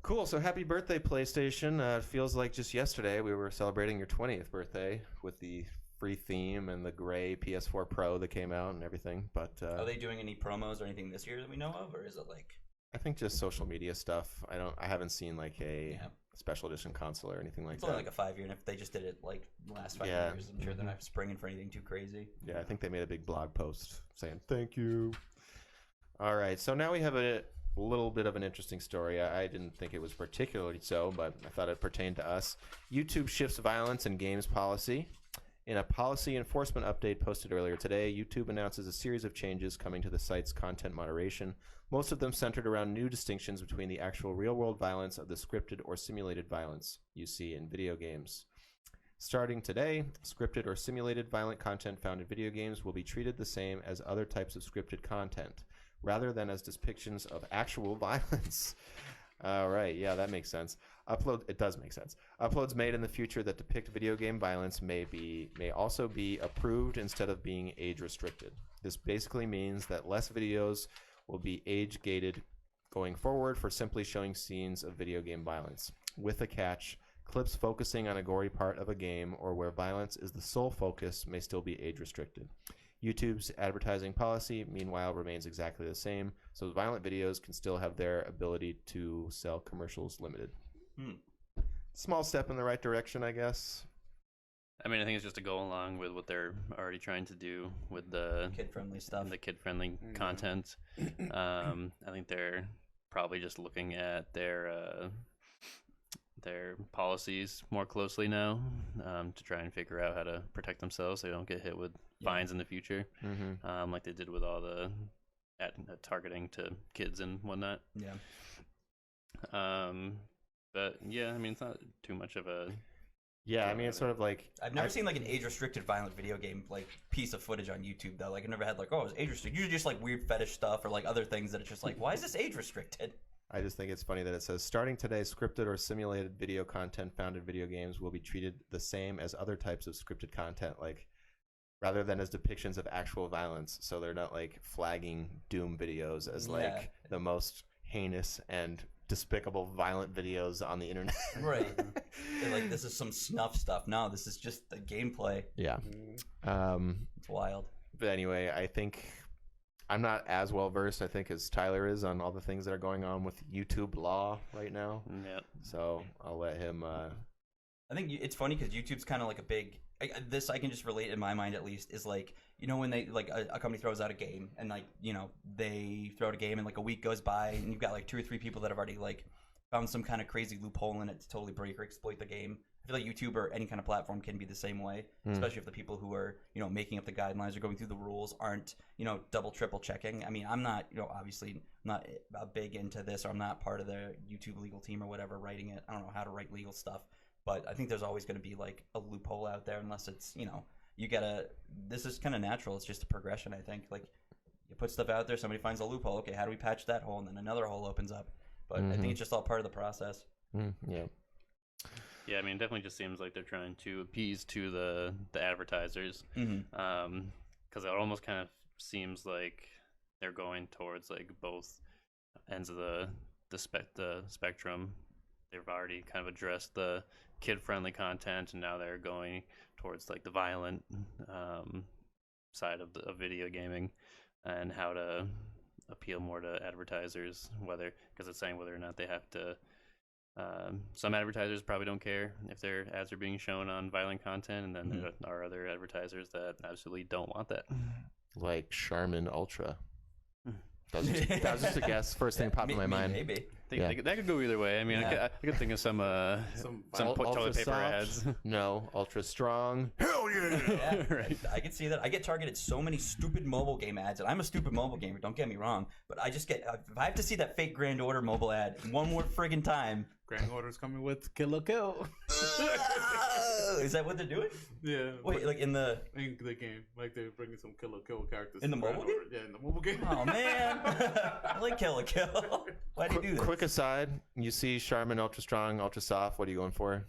Cool. So happy birthday, PlayStation. It feels like just yesterday we were celebrating your 20th birthday with the free theme and the gray PS4 Pro that came out and everything. But Are they doing any promos or anything this year that we know of, or is it like? I think just social media stuff. I haven't seen like a special edition console or anything like It's that. only like a 5 year, and if they just did it like last 5 Yeah. years, I'm sure they're not springing for anything too crazy. Yeah, I think they made a big blog post saying thank you. All right, so now we have a little bit of an interesting story. I didn't think it was particularly so, but I thought it pertained to us. YouTube shifts violence in games policy. In a policy enforcement update posted earlier today, YouTube announces a series of changes coming to the site's content moderation, most of them centered around new distinctions between the actual real-world violence of the scripted or simulated violence you see in video games. Starting today, scripted or simulated violent content found in video games will be treated the same as other types of scripted content, rather than as depictions of actual violence. All right, yeah, that makes sense. It does make sense. Uploads made in the future that depict video game violence may also be approved instead of being age restricted. This basically means that less videos will be age gated going forward for simply showing scenes of video game violence. With a catch, clips focusing on a gory part of a game or where violence is the sole focus may still be age restricted. YouTube's advertising policy, meanwhile, remains exactly the same, so violent videos can still have their ability to sell commercials limited. Small step in the right direction, I guess. I mean, I think it's just to go along with what they're already trying to do with the Kid-friendly stuff. kid-friendly content. I think they're probably just looking at their policies more closely now to try and figure out how to protect themselves so they don't get hit with fines in the future, like they did with all the targeting to kids and whatnot. Yeah. But yeah, I mean, it's not too much of a. Yeah, I mean, it's sort of like... I've never seen like an age-restricted violent video game like piece of footage on YouTube though. Like I never had like, oh, it's age-restricted. Usually just like weird fetish stuff or like other things that it's just like, why is this age-restricted? I just think it's funny that it says, starting today, scripted or simulated video content found in video games will be treated the same as other types of scripted content, like rather than as depictions of actual violence. So they're not like flagging Doom videos as like the most heinous and despicable violent videos on the internet. Right. They're like, this is some snuff stuff. No, this is just the gameplay. Yeah. It's wild. But anyway, I think I'm not as well versed, I think, as Tyler is on all the things that are going on with YouTube law right now. Yeah. So I'll let him. I think it's funny because YouTube's kind of like a big. This I can just relate in my mind at least is like, you know, when they like a company throws out a game and like, you know, they throw out a game and like a week goes by and you've got like 2 or 3 people that have already like found some kind of crazy loophole in it to totally break or exploit the game. I feel like YouTube or any kind of platform can be the same way, especially if the people who are, you know, making up the guidelines or going through the rules aren't, you know, double, triple checking. I mean, I'm not, you know, obviously not big into this, or I'm not part of the YouTube legal team or whatever writing it. I don't know how to write legal stuff, but I think there's always going to be like a loophole out there unless it's, you know, this is kind of natural. It's just a progression, I think. Like, you put stuff out there, somebody finds a loophole. Okay, how do we patch that hole? And then another hole opens up. But I think it's just all part of the process. Yeah. Yeah, I mean, it definitely just seems like they're trying to appease to the advertisers, because it almost kind of seems like they're going towards like both ends of the spectrum. They've already kind of addressed the kid-friendly content, and now they're going towards like the violent side of video gaming and how to appeal more to advertisers, because it's saying whether or not they have to. Some advertisers probably don't care if their ads are being shown on violent content, and then there are other advertisers that absolutely don't want that. Like Charmin Ultra. That was just a guess. First thing popped in my mind. Maybe. That could go either way. I mean, I could think of some toilet paper ads. No, Ultra Strong. Hell yeah! Right. I can see that. I get targeted so many stupid mobile game ads, and I'm a stupid mobile gamer. Don't get me wrong, but I just get if I have to see that fake Grand Order mobile ad one more friggin' time. Grand Order's coming with Kill. Is that what they're doing? Yeah. Wait, like in the game, like they're bringing some Kill characters in the mobile game. Yeah, in the mobile game. Oh man, I like Kill. Why do you do this? Quick aside, you see Charmin Ultra Strong, Ultra Soft. What are you going for?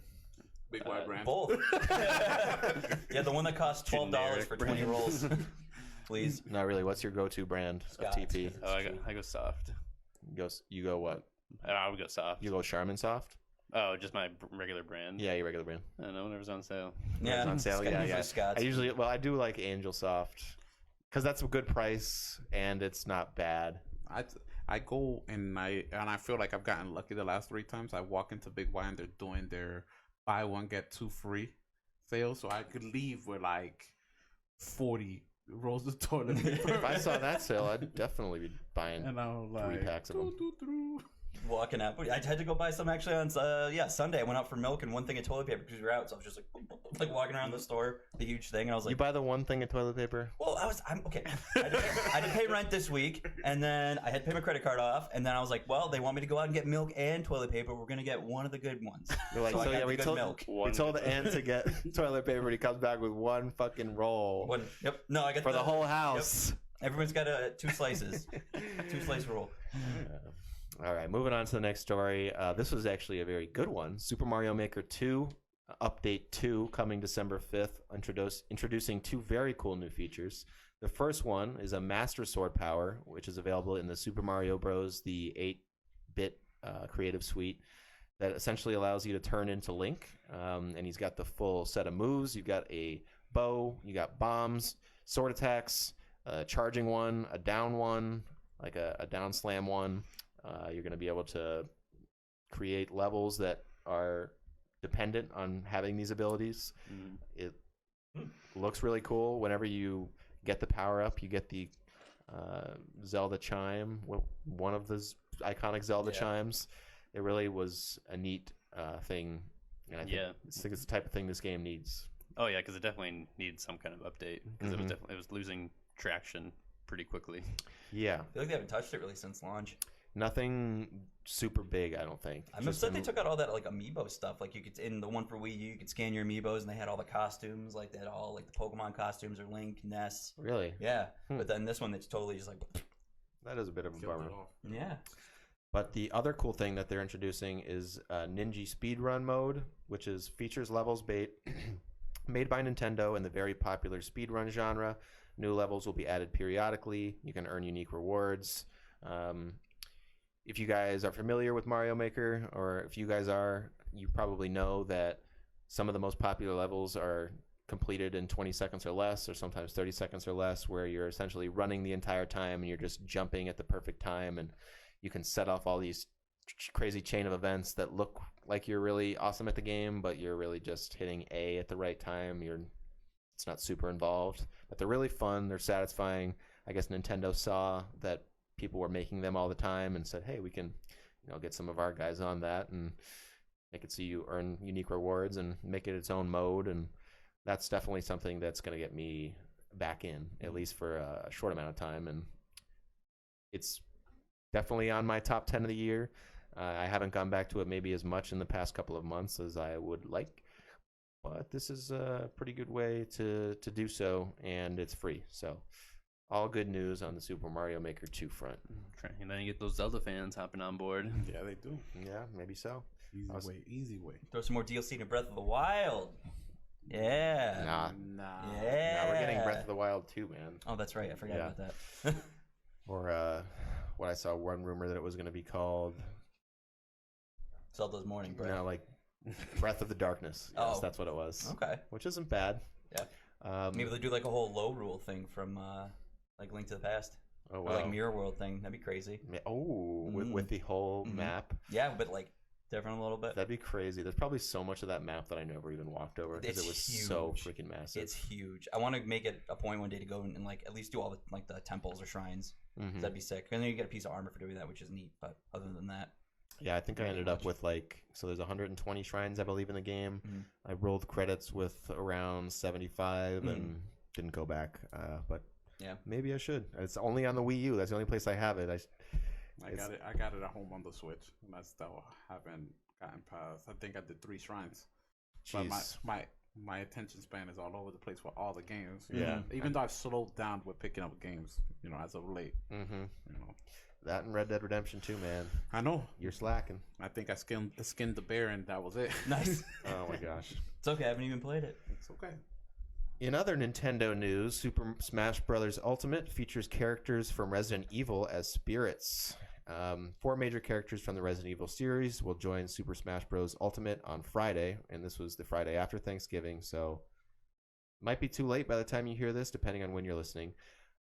Big wide brand. Both. Yeah, the one that costs $12 for 20 rolls. Please. Not really. What's your go-to brand of TP? Oh, I go soft. You go what? I would go soft. You go Charmin Soft? Oh, just my regular brand. Yeah, your regular brand. I don't know, whenever's on sale. Yeah, it's on sale. Yeah. Scott's. I do like Angel Soft because that's a good price and it's not bad. I go and I feel like I've gotten lucky the last 3 times. I walk into Big Y and they're doing their buy one get two free sale, so I could leave with like 40 rolls of toilet paper. If I saw that sale, I'd definitely be buying And I was 3 like, packs of them. Walking out. I had to go buy some actually on Sunday. I went out for milk and one thing of toilet paper because we were out. So I was just like walking around the store, the huge thing, and I was like, You buy the one thing of toilet paper? well, I'm okay. I had to pay rent this week, and then I had to pay my credit card off, and then I was like, well, they want me to go out and get milk and toilet paper. We're gonna get one of the good ones. You're like, So I so got yeah, the we good told milk. we told Ann to get toilet paper, and he comes back with one fucking roll One, yep. No, I got for the whole house. Yep. Everyone's got 2 slices, 2 slice roll. All right, moving on to the next story. This was actually a very good one. Super Mario Maker 2, Update 2, coming December 5th, introducing 2 very cool new features. The first one is a Master Sword power, which is available in the Super Mario Bros. The 8-bit creative suite that essentially allows you to turn into Link. And he's got the full set of moves. You've got a bow, you got bombs, sword attacks, a charging one, a down one, like a down slam one. You're going to be able to create levels that are dependent on having these abilities. It looks really cool. Whenever you get the power up, you get the Zelda chime, one of the iconic Zelda chimes. It really was a neat thing, and I think it's the type of thing this game needs. Oh yeah, because it definitely needs some kind of update because it was losing traction pretty quickly. Yeah, I feel like they haven't touched it really since launch. nothing super big, I don't think. I'm upset they took out all that like amiibo stuff. Like you could in the one for Wii U, you could scan your amiibos, and they had all the costumes. Like they had all like the Pokemon costumes or Link, Ness. Really? Yeah, but then this one, it's totally just like. That is a bit of a bummer. Yeah. But the other cool thing that they're introducing is Ninja Speedrun mode, which is features levels made by Nintendo in the very popular speedrun genre. New levels will be added periodically. You can earn unique rewards. If you guys are familiar with Mario Maker, or if you guys are, you probably know that some of the most popular levels are completed in 20 seconds or less, or sometimes 30 seconds or less, where you're essentially running the entire time and you're just jumping at the perfect time, and you can set off all these crazy chain of events that look like you're really awesome at the game, but you're really just hitting A at the right time. It's not super involved, but they're really fun. They're satisfying. I guess Nintendo saw that people were making them all the time and said, hey, we can get some of our guys on that and make it so you earn unique rewards and make it its own mode. And that's definitely something that's going to get me back in, at least for a short amount of time. And it's definitely on my top 10 of the year. I haven't gone back to it maybe as much in the past couple of months as I would like, but this is a pretty good way to do so, and it's free. So all good news on the Super Mario Maker 2 front. And then you get those Zelda fans hopping on board. Yeah, they do. Yeah, maybe so. Easy way. Throw some more DLC to Breath of the Wild. Yeah. Nah, Yeah. we're getting Breath of the Wild 2, man. Oh, that's right. I forgot Yeah. about that. Or what I saw one rumor that it was going to be called. Zelda's Morning Breath. No, like Breath of the Darkness. Yes, Oh. that's what it was. Okay. Which isn't bad. Yeah. Maybe they'll do like a whole low rule thing from like Link to the Past. Oh, Or wow. like Mirror World thing. That'd be crazy. With the whole map. Yeah, but like different a little bit. That'd be crazy. There's probably so much of that map that I never even walked over because It's it was so huge. freaking massive. It's huge. I want to make it a point one day to go and like at least do all the like the temples or shrines. Mhm. That'd be sick. And then you get a piece of armor for doing that, which is neat. But other than that, Yeah, I think I ended up with there's 120 shrines, I believe, in the game. Mhm. I rolled credits with around 75 and didn't go back. But yeah, maybe I should. It's only on the Wii U. That's the only place I have it. I got it at home on the Switch, and I still haven't gotten past. I think I did 3 shrines. But Jeez. my attention span is all over the place with all the games. Yeah. Even though I've slowed down with picking up games, as of late. Mm-hmm. You know. That and Red Dead Redemption 2, man. I know. You're slacking. I think I skinned the bear, and that was it. nice. Oh my gosh. It's okay. I haven't even played it. It's okay. In other Nintendo news, Super Smash Bros. Ultimate features characters from Resident Evil as spirits. 4 major characters from the Resident Evil series will join Super Smash Bros. Ultimate on Friday, and this was the Friday after Thanksgiving, so might be too late by the time you hear this, depending on when you're listening.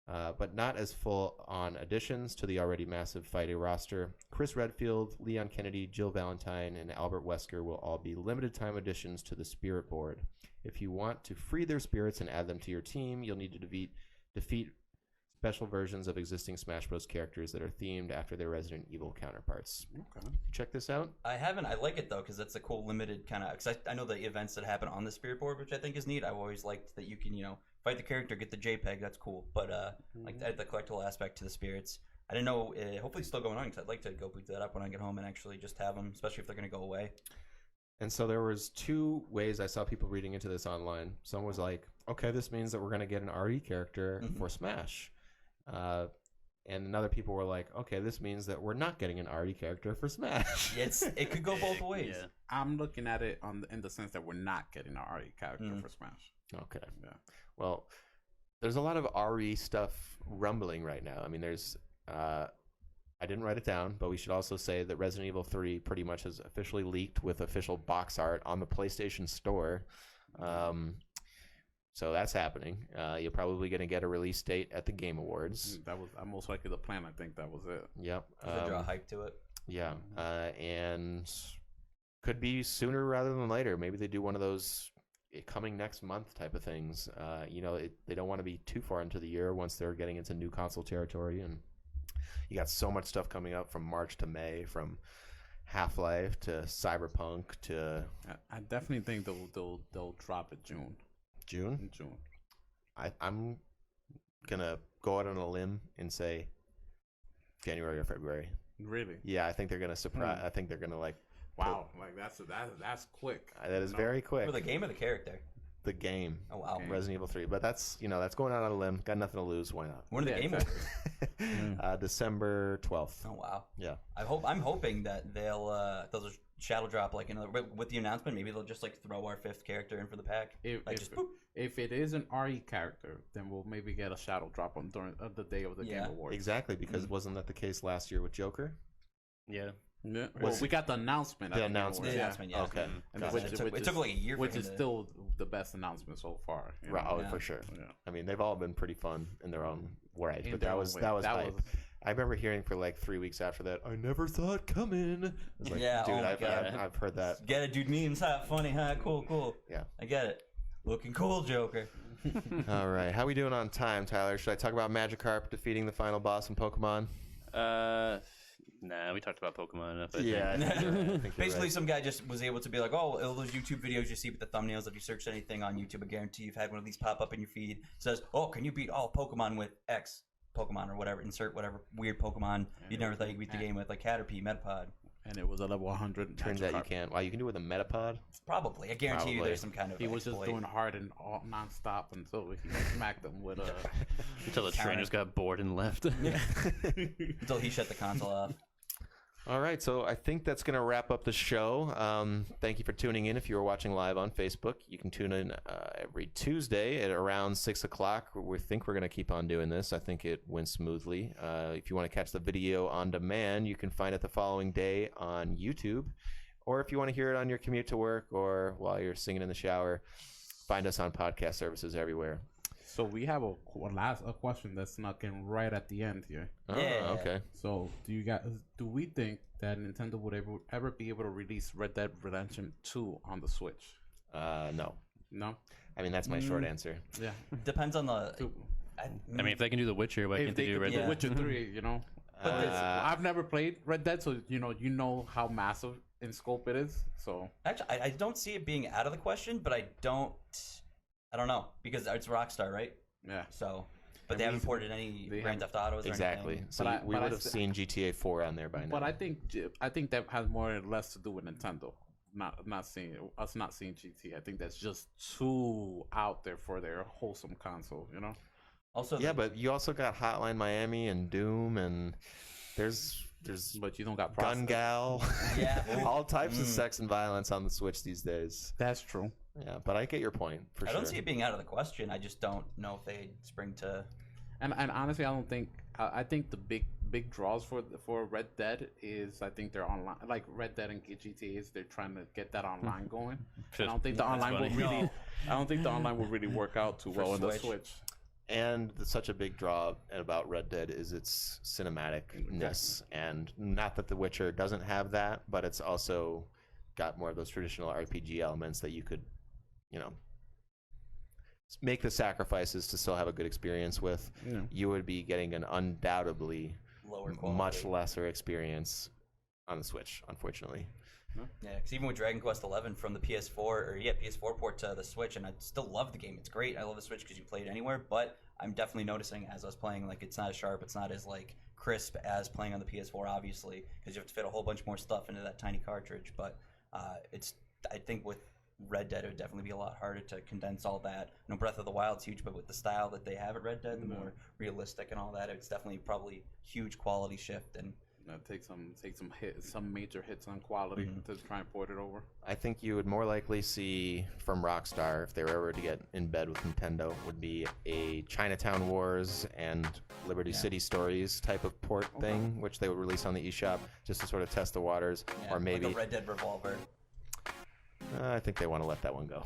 but not as full-on additions to the already massive FIDE roster. Chris Redfield, Leon Kennedy, Jill Valentine, and Albert Wesker will all be limited-time additions to the Spirit Board. If you want to free their spirits and add them to your team, you'll need to defeat special versions of existing Smash Bros. Characters that are themed after their Resident Evil counterparts. Okay. Check this out. I haven't. I like it though because it's a cool limited kind of. Because I know the events that happen on the Spirit Board, which I think is neat. I've always liked that you can fight the character, get the JPEG. That's cool. But like the collectible aspect to the spirits, I didn't know. Hopefully, it's still going on because I'd like to go boot that up when I get home and actually just have them, especially if they're going to go away. And so there was two ways I saw people reading into this online. Someone was like, "Okay, this means that we're going to get an RE character for Smash." And another people were like, okay, this means that we're not getting an RE character for Smash. It could go both ways. Yeah. I'm looking at it in the sense that we're not getting an RE character for Smash. Okay. Yeah. Well, there's a lot of RE stuff rumbling right now. I mean, there's I didn't write it down, but we should also say that Resident Evil 3 pretty much has officially leaked with official box art on the PlayStation Store. So that's happening. You're probably going to get a release date at the Game Awards. That was most likely the plan. I think that was it. Yep. Does it draw hype to it? Yeah. And could be sooner rather than later. Maybe they do one of those coming next month type of things. They don't want to be too far into the year once they're getting into new console territory. And you got so much stuff coming up from March to May, from Half-Life to Cyberpunk to... I definitely think they'll drop it June. June? In June. I'm gonna go out on a limb and say January or February. Really? Yeah, I think they're gonna surprise. I think they're gonna Wow, like that's quick. That is very quick. For the game or the character? The game. Oh wow. Okay. Resident Evil 3, but that's going out on a limb. Got nothing to lose. Why not? When are the game exactly. Awards? December 12th. Oh wow. Yeah. I'm hoping that they'll just shadow drop with the announcement. Maybe they'll just throw our 5th character in for the pack. If it is an RE character, then we'll maybe get a shadow drop on during the day of the Game Awards. Exactly, because wasn't that the case last year with Joker? Yeah. Yeah. Well, we got the announcement. The announcement. Yeah. Okay. And It took like a year. Which is still the best announcement so far. Right. Oh, for sure. Yeah. I mean, they've all been pretty fun in their own right, but that was that hype. I remember hearing for like 3 weeks after that, I never saw it coming. I was like, Yeah, dude, oh my I've heard that. Get it, dude. Memes, huh? Funny, huh? Cool. Yeah. I get it. Looking cool, Joker. All right. How we doing on time, Tyler? Should I talk about Magikarp defeating the final boss in Pokemon? Nah, we talked about Pokemon enough. I think. Basically, some guy just was able to be like, oh, all those YouTube videos you see with the thumbnails, if you search anything on YouTube, I guarantee you've had one of these pop up in your feed. It says, oh, can you beat all Pokemon with X Pokemon or whatever? Insert whatever weird Pokemon you never thought you could beat the game with, like Caterpie, Metapod. And it was a level 100. Turns out you can't. Wow, you can do it with a Metapod? Probably. I guarantee you there's some kind of He was exploit. just doing hard and all nonstop until he smacked them with a... Until the trainers got bored and left. Until he shut the console off. All right, so I think that's going to wrap up the show. Thank you for tuning in. If you were watching live on Facebook, you can tune in every Tuesday at around 6 o'clock. We think we're going to keep on doing this. I think it went smoothly. If you want to catch the video on demand, you can find it the following day on YouTube. Or if you want to hear it on your commute to work or while you're singing in the shower, find us on podcast services everywhere. So we have a question that snuck in right at the end here. Oh, Yeah. okay. So do we think that Nintendo would ever be able to release Red Dead Redemption 2 on the Switch? No. No? I mean, that's my short answer. Yeah. Depends on the... I mean, if they can do The Witcher, why can't they do Red The Dead? Witcher 3, you know? But I've never played Red Dead, so you know how massive in scope it is. So Actually, I don't see it being out of the question, but I don't know, because it's Rockstar, right? yeah. So, but they haven't ported any Grand Theft Autos or Exactly. anything. So we would have seen GTA 4 on there by now. But I think that has more or less to do with Nintendo. Not seeing GT. I think that's just too out there for their wholesome console, you know? Also, Yeah, but you also got Hotline Miami and Doom, and there's But you don't got Gun Gal. Yeah. All types of sex and violence on the Switch these days. That's true. Yeah, but I get your point for I sure. don't see it being out of the question. I just don't know if they spring to... And honestly, I don't think. I think the big draws for Red Dead is, I think they're online, like Red Dead and GTA's. They're trying to get that online going. I don't think the online will funny. really. I don't think the online will really work out too well on the Switch. Switch. And such a big draw about Red Dead is its cinematicness, and not that The Witcher doesn't have that, but it's also got more of those traditional RPG elements that you could, you know, make the sacrifices to still have a good experience with. Yeah. You would be getting an undoubtedly Lower quality. much lesser experience on the Switch, unfortunately. Yeah, because even with Dragon Quest XI from the PS4 port to the Switch, and I still love the game. It's great. I love the Switch because you play it anywhere. But I'm definitely noticing as I was playing, like it's not as sharp, it's not as like crisp as playing on the PS4, obviously, because you have to fit a whole bunch more stuff into that tiny cartridge. But I think with Red Dead, it would definitely be a lot harder to condense all that. I know Breath of the Wild's huge, but with the style that they have at Red Dead, the more realistic and all that, it's definitely probably huge quality shift. And take some major hits on quality to try and port it over. I think you would more likely see from Rockstar, if they were ever to get in bed with Nintendo, would be a Chinatown Wars and Liberty City Stories type of port thing, which they would release on the eShop just to sort of test the waters, or maybe like a Red Dead Revolver. I think they want to let that one go.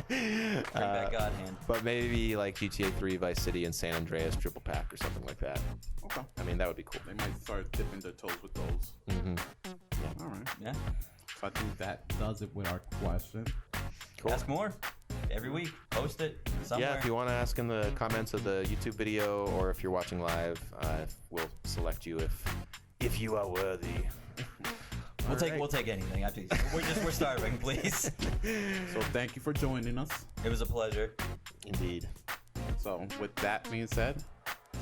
Bring back God Hand. But maybe like GTA 3, Vice City, and San Andreas triple pack or something like that. Okay. I mean, that would be cool. They might start dipping their toes with those. Mm-hmm. All right. Yeah. So I think that does it with our question. Cool. Ask more. Every week. Post it somewhere. Yeah, if you want to ask in the comments of the YouTube video, or if you're watching live, we'll select you if you are worthy. We'll take anything. We're starving, please. So thank you for joining us. It was a pleasure. Indeed. So with that being said,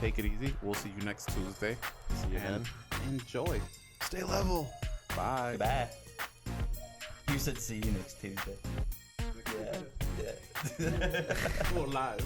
take it easy. We'll see you next Tuesday. See you then. Enjoy. Stay level. Bye. Bye. You said see you next Tuesday. Yeah. We're live.